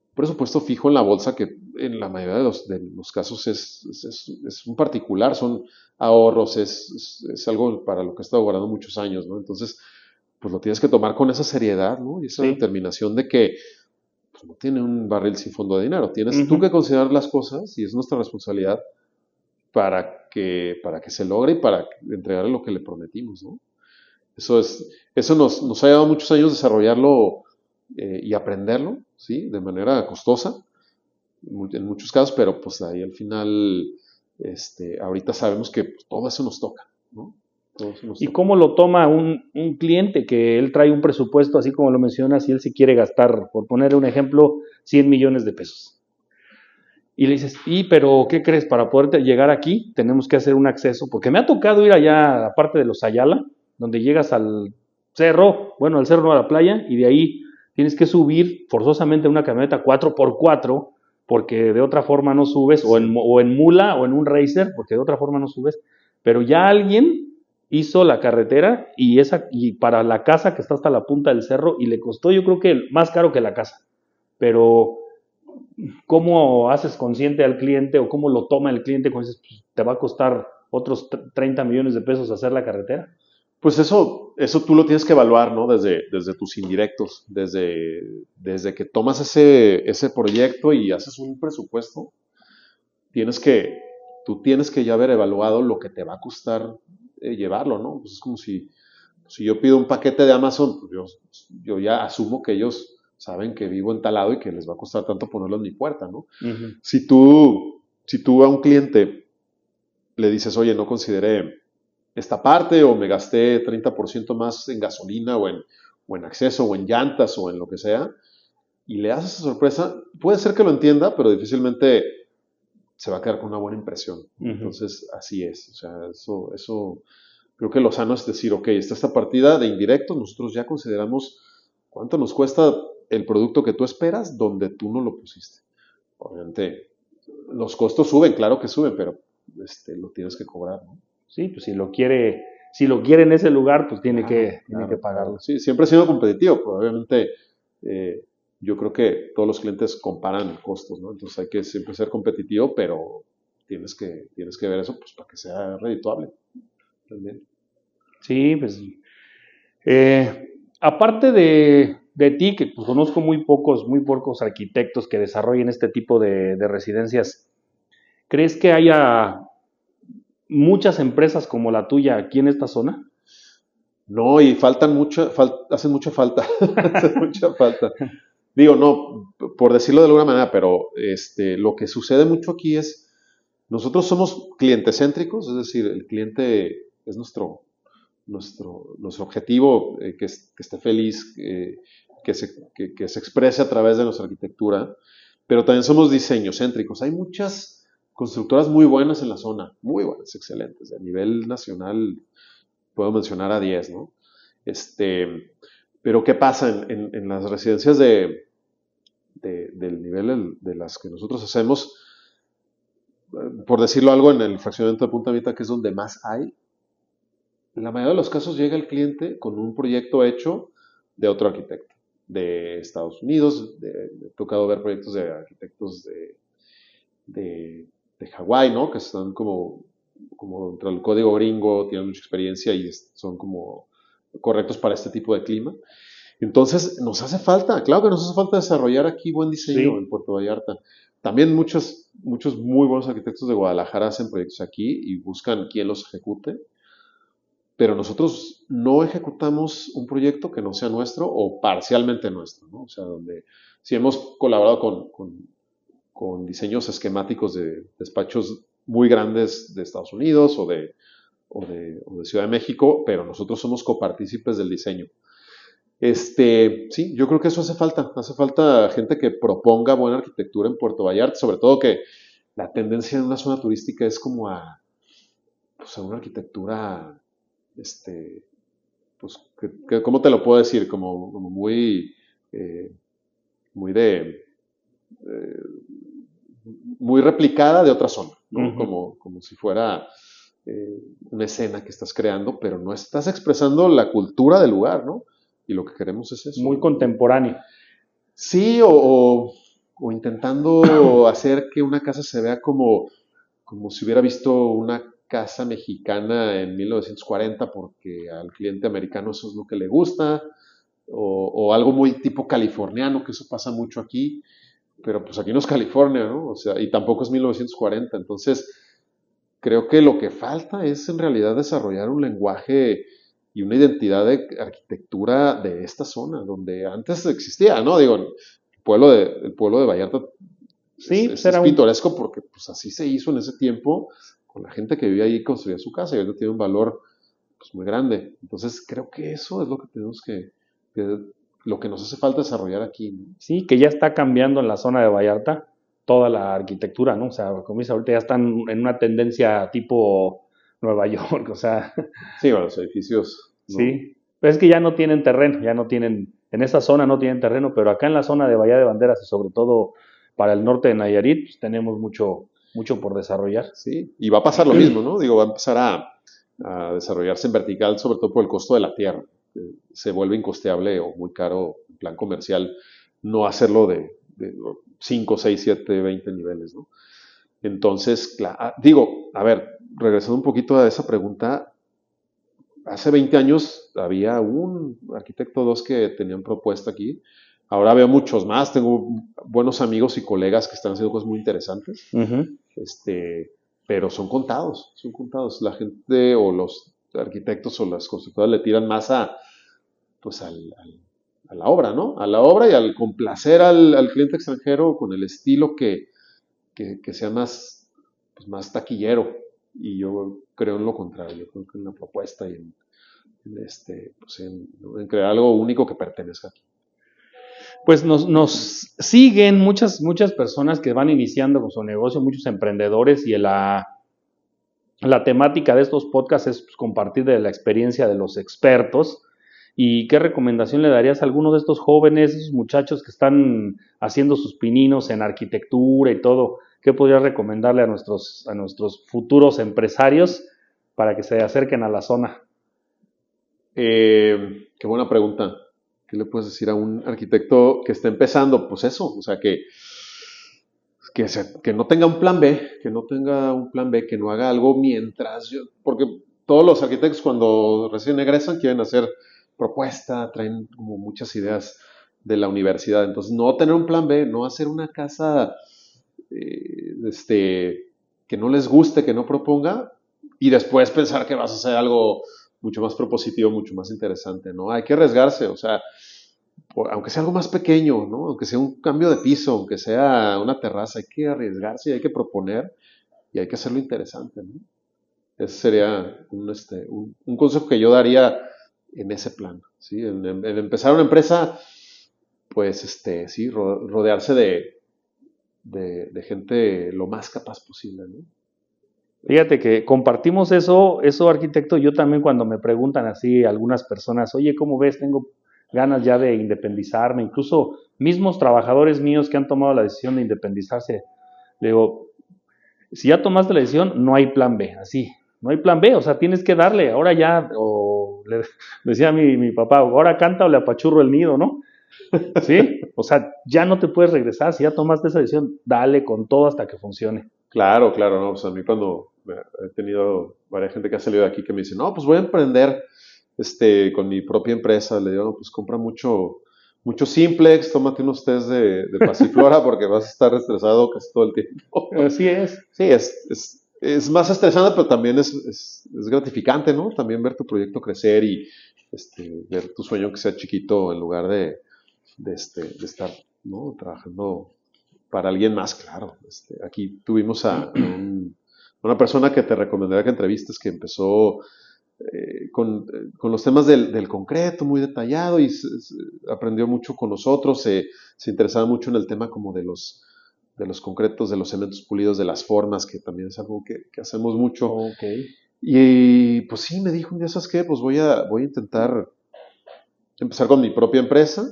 un presupuesto fijo en la bolsa que en la mayoría de los casos es un particular, son ahorros, es algo para lo que he estado guardando muchos años, ¿no? Entonces, pues lo tienes que tomar con esa seriedad, ¿no? Y esa Sí. determinación de que pues, no tiene un barril sin fondo de dinero. Tienes tú que Ujú. considerar las cosas y es nuestra responsabilidad para que se logre y para entregarle lo que le prometimos, ¿no? Eso nos ha llevado muchos años desarrollarlo y aprenderlo, ¿sí? De manera costosa, en muchos casos, pero pues ahí al final, ahorita sabemos que pues, todo eso nos toca, ¿no? Todo eso nos ¿Y toca. cómo lo toma un cliente que él trae un presupuesto, así como lo mencionas, y él se quiere gastar, por poner un ejemplo, 100 millones de pesos? Y le dices, pero ¿qué crees? Para poder llegar aquí tenemos que hacer un acceso, porque me ha tocado ir allá a la parte de los Ayala, donde llegas al cerro, bueno, al cerro no a la playa, y de ahí tienes que subir forzosamente una camioneta 4x4, porque de otra forma no subes, Sí. o en mula o en un racer, porque de otra forma no subes, pero ya alguien hizo la carretera y para la casa que está hasta la punta del cerro y le costó yo creo que más caro que la casa, pero ¿cómo haces consciente al cliente o cómo lo toma el cliente cuando dices, pues, te va a costar otros 30 millones de pesos hacer la carretera? Pues eso tú lo tienes que evaluar, ¿no? Desde tus indirectos, desde que tomas ese proyecto y haces un presupuesto, tienes que, tú tienes que ya haber evaluado lo que te va a costar llevarlo, ¿no? Pues es como si yo pido un paquete de Amazon, pues yo ya asumo que ellos saben que vivo en tal lado y que les va a costar tanto ponerlo en mi puerta, ¿no? Uh-huh. Si tú a un cliente le dices, oye, no consideré esta parte o me gasté 30% más en gasolina o en acceso o en llantas o en lo que sea, y le das esa sorpresa, puede ser que lo entienda, pero difícilmente se va a quedar con una buena impresión. ¿No? Uh-huh. Entonces, así es. O sea, creo que lo sano es decir, ok, esta partida de indirectos, nosotros ya consideramos cuánto nos cuesta el producto que tú esperas donde tú no lo pusiste. Obviamente, los costos suben, claro que suben, pero lo tienes que cobrar, ¿no? Sí, pues si lo quiere en ese lugar, pues Claro, tiene que claro, claro. pagarlo. Sí, siempre he sido competitivo, pero obviamente yo creo que todos los clientes comparan costos, ¿no? Entonces hay que siempre ser competitivo, pero tienes que ver eso pues para que sea redituable también. Sí, pues aparte de ti, que pues, conozco muy pocos arquitectos que desarrollen este tipo de residencias, ¿crees que haya muchas empresas como la tuya aquí en esta zona? No, y hacen mucha falta, hacen mucha falta. Digo, no, por decirlo de alguna manera, pero lo que sucede mucho aquí es, nosotros somos clientecéntricos, es decir, el cliente es nuestro objetivo, que esté feliz, que se exprese a través de nuestra arquitectura, pero también somos diseño-céntricos. Hay muchas constructoras muy buenas en la zona, muy buenas, excelentes. A nivel nacional puedo mencionar a 10, ¿no? Pero ¿qué pasa en las residencias del nivel de las que nosotros hacemos? Por decirlo algo, en el fraccionamiento de Punta Mita, que es donde más hay, en la mayoría de los casos llega el cliente con un proyecto hecho de otro arquitecto de Estados Unidos. Me he tocado ver proyectos de arquitectos de Hawái, ¿no? Que están como dentro del código gringo, tienen mucha experiencia y son como correctos para este tipo de clima. Entonces, nos hace falta, claro que nos hace falta desarrollar aquí buen diseño en Sí. Puerto Vallarta. También muchos muy buenos arquitectos de Guadalajara hacen proyectos aquí y buscan quién los ejecute, pero nosotros no ejecutamos un proyecto que no sea nuestro o parcialmente nuestro, ¿no? O sea, donde sí hemos colaborado con diseños esquemáticos de despachos muy grandes de Estados Unidos o de Ciudad de México, pero nosotros somos copartícipes del diseño. Sí, yo creo que eso hace falta gente que proponga buena arquitectura en Puerto Vallarta, sobre todo que la tendencia en una zona turística es como pues a una arquitectura, pues, ¿cómo te lo puedo decir? Como muy, muy eh, muy replicada de otra zona, ¿no? Como si fuera una escena que estás creando, pero no estás expresando la cultura del lugar, ¿no? Y lo que queremos es eso. Muy contemporáneo. Sí, o intentando hacer que una casa se vea como si hubiera visto una casa mexicana en 1940 porque al cliente americano eso es lo que le gusta, o algo muy tipo californiano, que eso pasa mucho aquí, pero pues aquí no es California, ¿no? O sea, y tampoco es 1940, entonces creo que lo que falta es en realidad desarrollar un lenguaje y una identidad de arquitectura de esta zona, donde antes existía, ¿no? Digo, el pueblo de Vallarta Sí, es pintoresco porque pues así se hizo en ese tiempo, con la gente que vivía ahí y construía su casa, y ahorita tiene un valor pues, muy grande. Entonces creo que eso es lo que tenemos lo que nos hace falta desarrollar aquí, ¿no? Sí, que ya está cambiando en la zona de Vallarta toda la arquitectura, ¿no? O sea, como dice, ahorita ya están en una tendencia tipo Nueva York, o sea, Sí, bueno, los edificios, ¿no? sí. Pero es que ya no tienen terreno, ya no tienen, en esa zona no tienen terreno, pero acá en la zona de Bahía de Banderas y sobre todo para el norte de Nayarit, pues tenemos mucho por desarrollar. Sí, y va a pasar lo mismo, ¿no? Digo, va a empezar a desarrollarse en vertical, sobre todo por el costo de la tierra. Se vuelve incosteable o muy caro en plan comercial no hacerlo de 5, 6, 7, 20 niveles, ¿no? Entonces, digo, a ver, regresando un poquito a esa pregunta, hace 20 años había un arquitecto o dos que tenían propuesta aquí. Ahora veo muchos más, tengo buenos amigos y colegas que están haciendo cosas muy interesantes. Ujú. Pero son contados, son contados. La gente o los arquitectos o las constructoras le tiran más pues a la obra, ¿no? A la obra y al complacer al cliente extranjero con el estilo que sea pues más taquillero. Y yo creo en lo contrario, yo creo que en la propuesta y en crear algo único que pertenezca aquí. Pues nos siguen muchas personas que van iniciando con su negocio, muchos emprendedores, y la temática de estos podcasts es pues, compartir de la experiencia de los expertos. ¿Y qué recomendación le darías a algunos de estos jóvenes, esos muchachos que están haciendo sus pininos en arquitectura y todo? ¿Qué podrías recomendarle a nuestros futuros empresarios para que se acerquen a la zona? Qué buena pregunta. ¿Qué le puedes decir a un arquitecto que está empezando? Pues eso, o sea, que no tenga un plan B, que no tenga un plan B, que no haga algo porque todos los arquitectos cuando recién egresan quieren hacer propuesta, traen como muchas ideas de la universidad, entonces no tener un plan B, no hacer una casa que no les guste, que no proponga, y después pensar que vas a hacer algo mucho más propositivo, mucho más interesante, ¿no? Hay que arriesgarse, o sea, aunque sea algo más pequeño, ¿no? Aunque sea un cambio de piso, aunque sea una terraza, hay que arriesgarse y hay que proponer y hay que hacerlo interesante, ¿no? Ese sería un consejo que yo daría en ese plan, ¿sí? En empezar una empresa, pues, sí, rodearse de gente lo más capaz posible, ¿no? Fíjate que compartimos eso, arquitecto. Yo también cuando me preguntan así algunas personas, oye, ¿cómo ves? Tengo ganas ya de independizarme. Incluso mismos trabajadores míos que han tomado la decisión de independizarse, le digo, si ya tomaste la decisión, no hay plan B, así. No hay plan B, o sea, tienes que darle. Ahora ya, o le decía a mi papá, ahora canta o le apachurro el nido, ¿no? ¿Sí? O sea, ya no te puedes regresar. Si ya tomaste esa decisión, dale con todo hasta que funcione. Claro, claro, ¿no? O sea, a mí cuando he tenido varias gente que ha salido de aquí que me dice, no, pues voy a emprender con mi propia empresa. Le digo, no, pues compra mucho Simplex, tómate unos test de Pasiflora porque vas a estar estresado casi todo el tiempo. Así es. Sí, es más estresante, pero también es gratificante, ¿no? También ver tu proyecto crecer y ver tu sueño que sea chiquito en lugar de estar, ¿no? Trabajando para alguien más, claro. Aquí tuvimos una persona que te recomendaría que entrevistes que empezó con los temas del concreto muy detallado y aprendió mucho con nosotros, se interesaba mucho en el tema como de los concretos, de los cementos pulidos, de las formas, que también es algo que hacemos mucho. Ok. Y pues sí, me dijo un día, ¿sabes qué? Pues voy a intentar empezar con mi propia empresa,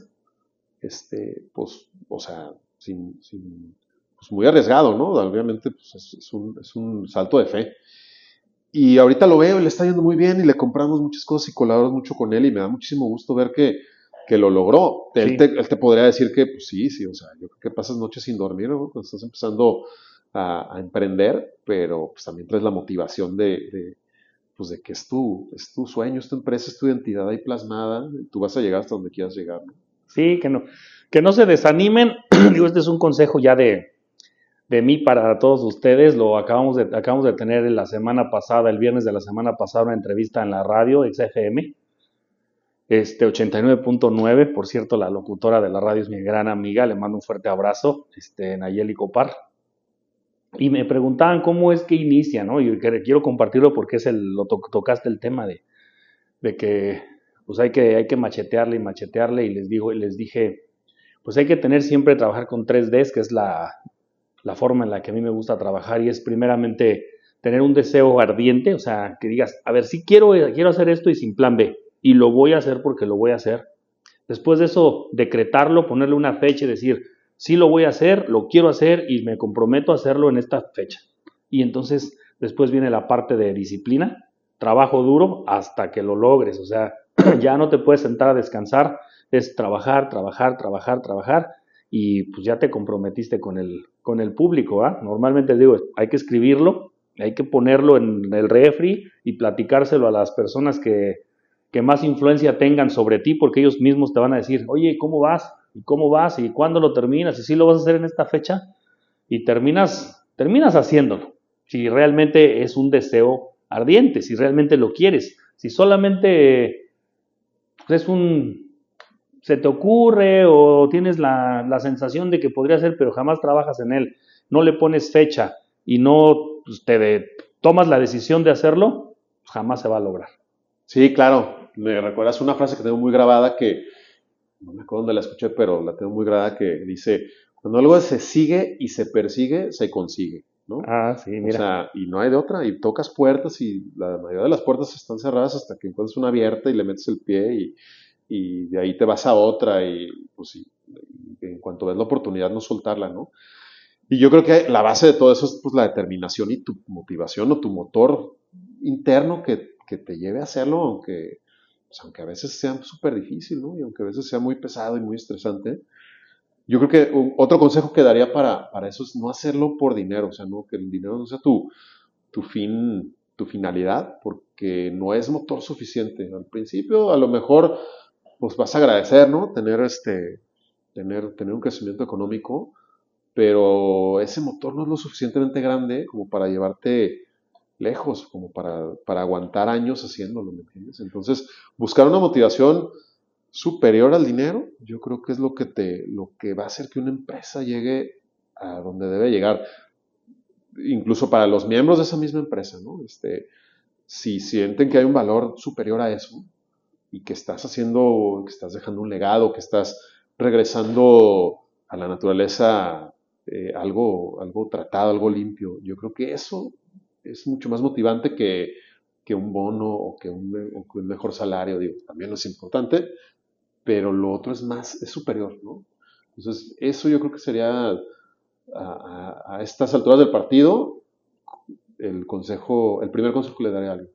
pues, o sea, pues muy arriesgado, ¿no? Obviamente, pues es un salto de fe. Y ahorita lo veo, le está yendo muy bien y le compramos muchas cosas y colaboramos mucho con él y me da muchísimo gusto ver que lo logró. Sí. Él te podría decir que, pues sí, o sea, yo creo que pasas noches sin dormir, ¿no? Cuando estás empezando a emprender, pero pues también traes la motivación pues de que es tu sueño, es tu empresa, es tu identidad ahí plasmada, y tú vas a llegar hasta donde quieras llegar, ¿no? Sí, que no se desanimen. Digo, este es un consejo ya de mí para todos ustedes. Lo acabamos de tener la semana pasada, el viernes de la semana pasada, una entrevista en la radio XFM, 89.9. Por cierto, la locutora de la radio es mi gran amiga, le mando un fuerte abrazo, Nayeli Copar. Y me preguntaban cómo es que inicia, ¿no? Y quiero compartirlo porque tocaste el tema de que pues hay que machetearle y les dije, pues hay que tener siempre trabajar con 3Ds, que es la forma en la que a mí me gusta trabajar, y es primeramente tener un deseo ardiente, o sea, que digas, a ver, sí quiero hacer esto y sin plan B, y lo voy a hacer porque lo voy a hacer. Después de eso, decretarlo, ponerle una fecha y decir, sí lo voy a hacer, lo quiero hacer y me comprometo a hacerlo en esta fecha. Y entonces después viene la parte de disciplina, trabajo duro hasta que lo logres, o sea, ya no te puedes sentar a descansar, es trabajar, trabajar, trabajar, trabajar, y pues ya te comprometiste con el público, ¿ah? Normalmente digo, hay que escribirlo, hay que ponerlo en el refri y platicárselo a las personas que más influencia tengan sobre ti, porque ellos mismos te van a decir, oye, ¿cómo vas? ¿Y cómo vas? ¿Y cuándo lo terminas? ¿Y si lo vas a hacer en esta fecha? Y terminas haciéndolo. Si realmente es un deseo ardiente, si realmente lo quieres. Si solamente pues, se te ocurre o tienes la sensación de que podría ser, pero jamás trabajas en él, no le pones fecha y no pues, tomas la decisión de hacerlo, pues, jamás se va a lograr. Sí, claro. Me recuerdas una frase que tengo muy grabada que, no me acuerdo dónde la escuché, pero la tengo muy grabada que dice, cuando algo se sigue y se persigue, se consigue, ¿no? Ah, sí, O mira. sea, y no hay de otra, y tocas puertas y la mayoría de las puertas están cerradas hasta que encuentras una abierta y le metes el pie y de ahí te vas a otra y pues y en cuanto ves la oportunidad no soltarla, ¿no? Y yo creo que la base de todo eso es pues la determinación y tu motivación o tu motor interno que te lleve a hacerlo, aunque a veces sea súper difícil, ¿no? Y aunque a veces sea muy pesado y muy estresante. Yo creo que otro consejo que daría para eso es no hacerlo por dinero, o sea, no, que el dinero no sea tu fin, tu finalidad, porque no es motor suficiente. Al principio, a lo mejor, pues vas a agradecer, ¿no? Tener un crecimiento económico, pero ese motor no es lo suficientemente grande como para llevarte lejos, como para aguantar años haciéndolo, ¿me entiendes? Entonces, buscar una motivación superior al dinero, yo creo que es lo que va a hacer que una empresa llegue a donde debe llegar, incluso para los miembros de esa misma empresa, ¿no? Si sienten que hay un valor superior a eso y que estás dejando un legado, que estás regresando a la naturaleza algo tratado, algo limpio, yo creo que eso es mucho más motivante que un bono o que un mejor salario, digo, también es importante, pero lo otro es superior, ¿no? Entonces, eso yo creo que sería a estas alturas del partido el primer consejo que le daré a alguien.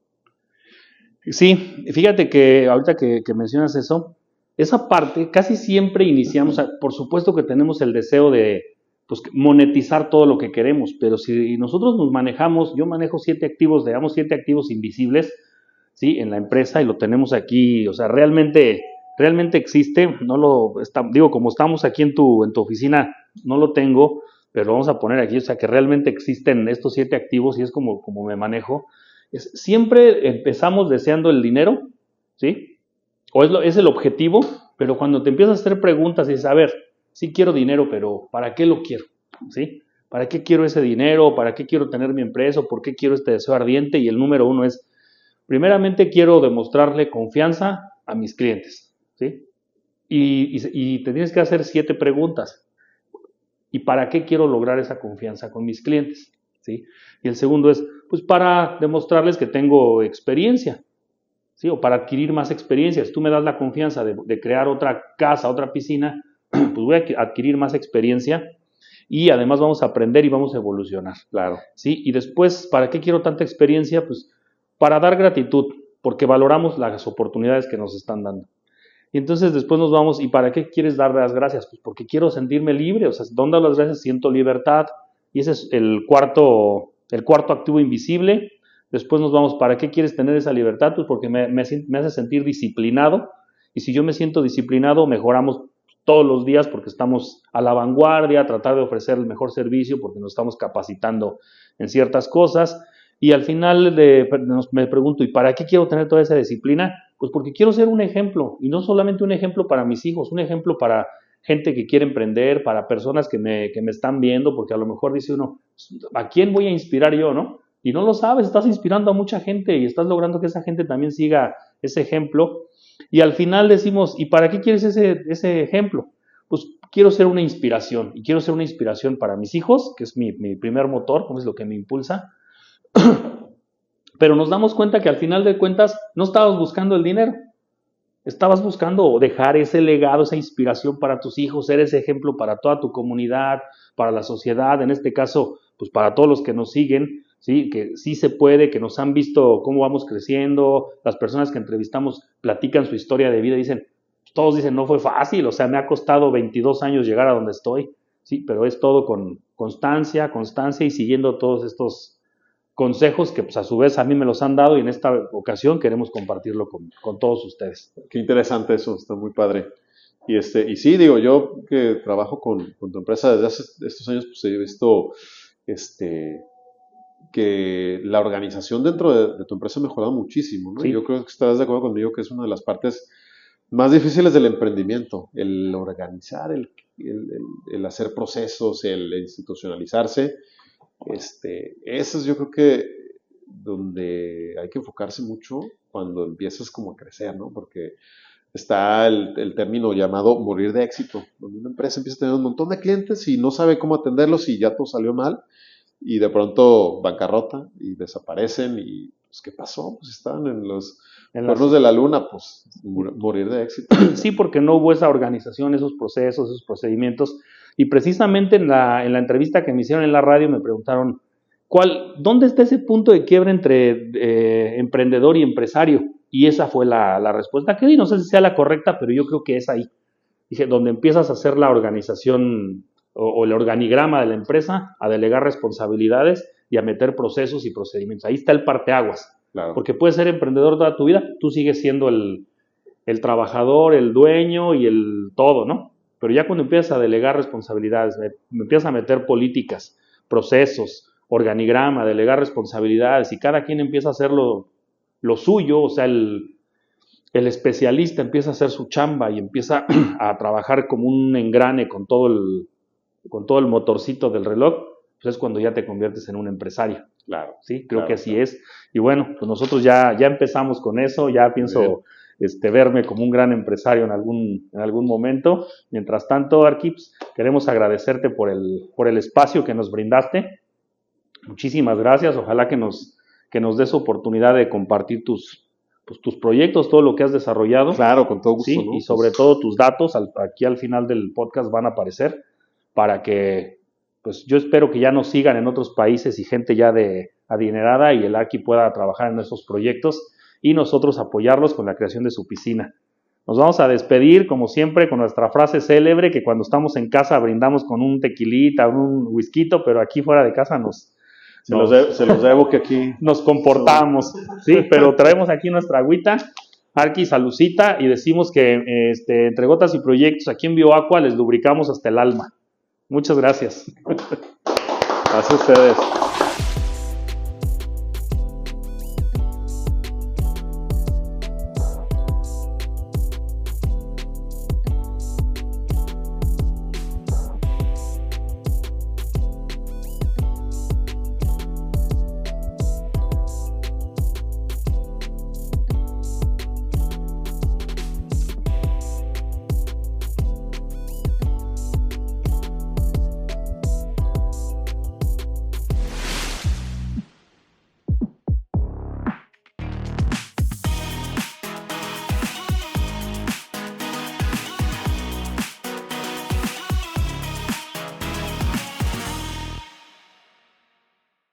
Sí, fíjate que ahorita que mencionas eso, esa parte casi siempre iniciamos, por supuesto que tenemos el deseo de pues, monetizar todo lo que queremos, pero si nosotros nos manejamos, yo manejo 7 activos, digamos 7 activos invisibles, ¿sí? En la empresa y lo tenemos aquí, o sea, realmente existe, no digo, como estamos aquí en tu oficina, no lo tengo, pero lo vamos a poner aquí, o sea, que realmente existen estos 7 activos y es como me manejo. Siempre empezamos deseando el dinero, ¿sí? O es el objetivo, pero cuando te empiezas a hacer preguntas y dices, a ver, sí quiero dinero, pero ¿para qué lo quiero? ¿Sí? ¿Para qué quiero ese dinero? ¿Para qué quiero tener mi empresa? ¿Por qué quiero este deseo ardiente? Y el número 1 es, primeramente quiero demostrarle confianza a mis clientes, ¿sí? Y te tienes que hacer 7 preguntas. ¿Y para qué quiero lograr esa confianza con mis clientes? ¿Sí? Y el segundo es, pues para demostrarles que tengo experiencia, ¿sí? O para adquirir más experiencias. Tú me das la confianza de crear otra casa, otra piscina, pues voy a adquirir más experiencia y además vamos a aprender y vamos a evolucionar. Claro. ¿Sí? Y después, ¿para qué quiero tanta experiencia? Pues para dar gratitud, porque valoramos las oportunidades que nos están dando. Y entonces después nos vamos, ¿y para qué quieres dar las gracias? Pues porque quiero sentirme libre, o sea, ¿dónde doy las gracias? Siento libertad. Y ese es el cuarto activo invisible. Después nos vamos, ¿para qué quieres tener esa libertad? Pues porque me hace sentir disciplinado. Y si yo me siento disciplinado, mejoramos todos los días porque estamos a la vanguardia, tratar de ofrecer el mejor servicio porque nos estamos capacitando en ciertas cosas. Y al final me pregunto, ¿y para qué quiero tener toda esa disciplina? Pues porque quiero ser un ejemplo, y no solamente un ejemplo para mis hijos, un ejemplo para gente que quiere emprender, para personas que me están viendo, porque a lo mejor dice uno, ¿a quién voy a inspirar yo, no? Y no lo sabes, estás inspirando a mucha gente y estás logrando que esa gente también siga ese ejemplo. Y al final decimos, ¿y para qué quieres ese ejemplo? Pues quiero ser una inspiración, y quiero ser una inspiración para mis hijos, que es mi primer motor, como es lo que me impulsa. Pero nos damos cuenta que al final de cuentas no estabas buscando el dinero, estabas buscando dejar ese legado, esa inspiración para tus hijos, ser ese ejemplo para toda tu comunidad, para la sociedad, en este caso, pues para todos los que nos siguen, ¿sí? Que sí se puede, que nos han visto cómo vamos creciendo, las personas que entrevistamos platican su historia de vida y todos dicen, no fue fácil, o sea, me ha costado 22 años llegar a donde estoy, sí, pero es todo con constancia y siguiendo todos estos consejos que pues a su vez a mí me los han dado y en esta ocasión queremos compartirlo con todos ustedes. Qué interesante eso, está muy padre. Y sí, digo, yo que trabajo con tu empresa desde hace estos años, pues he visto que la organización dentro de tu empresa ha mejorado muchísimo, ¿no? Sí. Yo creo que estarás de acuerdo conmigo que es una de las partes más difíciles del emprendimiento, el organizar, el hacer procesos, el institucionalizarse. Eso es yo creo que donde hay que enfocarse mucho cuando empiezas como a crecer, ¿no? Porque está el término llamado morir de éxito, donde una empresa empieza a tener un montón de clientes y no sabe cómo atenderlos y ya todo salió mal y de pronto bancarrota y desaparecen y pues ¿qué pasó? Pues estaban en los cuernos de la luna, pues morir de éxito. Sí, porque no hubo esa organización, esos procesos, esos procedimientos. Y precisamente en la entrevista que me hicieron en la radio me preguntaron, ¿dónde está ese punto de quiebre entre emprendedor y empresario? Y esa fue la respuesta que di. No sé si sea la correcta, pero yo creo que es ahí. Dije, donde empiezas a hacer la organización o el organigrama de la empresa, a delegar responsabilidades y a meter procesos y procedimientos. Ahí está el parteaguas. Claro. Porque puedes ser emprendedor toda tu vida, tú sigues siendo el trabajador, el dueño y el todo, ¿no? Pero ya cuando empiezas a delegar responsabilidades, me empiezas a meter políticas, procesos, organigrama, delegar responsabilidades y cada quien empieza a hacer lo suyo, o sea, el especialista empieza a hacer su chamba y empieza a trabajar como un engrane con todo el motorcito del reloj, pues es cuando ya te conviertes en un empresario. Claro. Sí, creo que así es. Y bueno, pues nosotros ya empezamos con eso, ya pienso verme como un gran empresario en algún momento. Mientras tanto, Arquips, queremos agradecerte por el espacio que nos brindaste. Muchísimas gracias. Ojalá que nos des oportunidad de compartir tus proyectos, todo lo que has desarrollado. Claro, con todo gusto. Sí, ¿no? Y sobre todo tus datos, aquí al final del podcast van a aparecer para que, pues yo espero que ya nos sigan en otros países y gente ya adinerada y el Arqui pueda trabajar en esos proyectos y nosotros apoyarlos con la creación de su piscina. Nos vamos a despedir, como siempre, con nuestra frase célebre que cuando estamos en casa brindamos con un tequilita, un whisky, pero aquí fuera de casa se los debo que aquí nos comportamos, sí, pero traemos aquí nuestra agüita, Arqui, salucita, y decimos que entre gotas y proyectos aquí en BioAqua les lubricamos hasta el alma. Muchas gracias. Gracias a ustedes.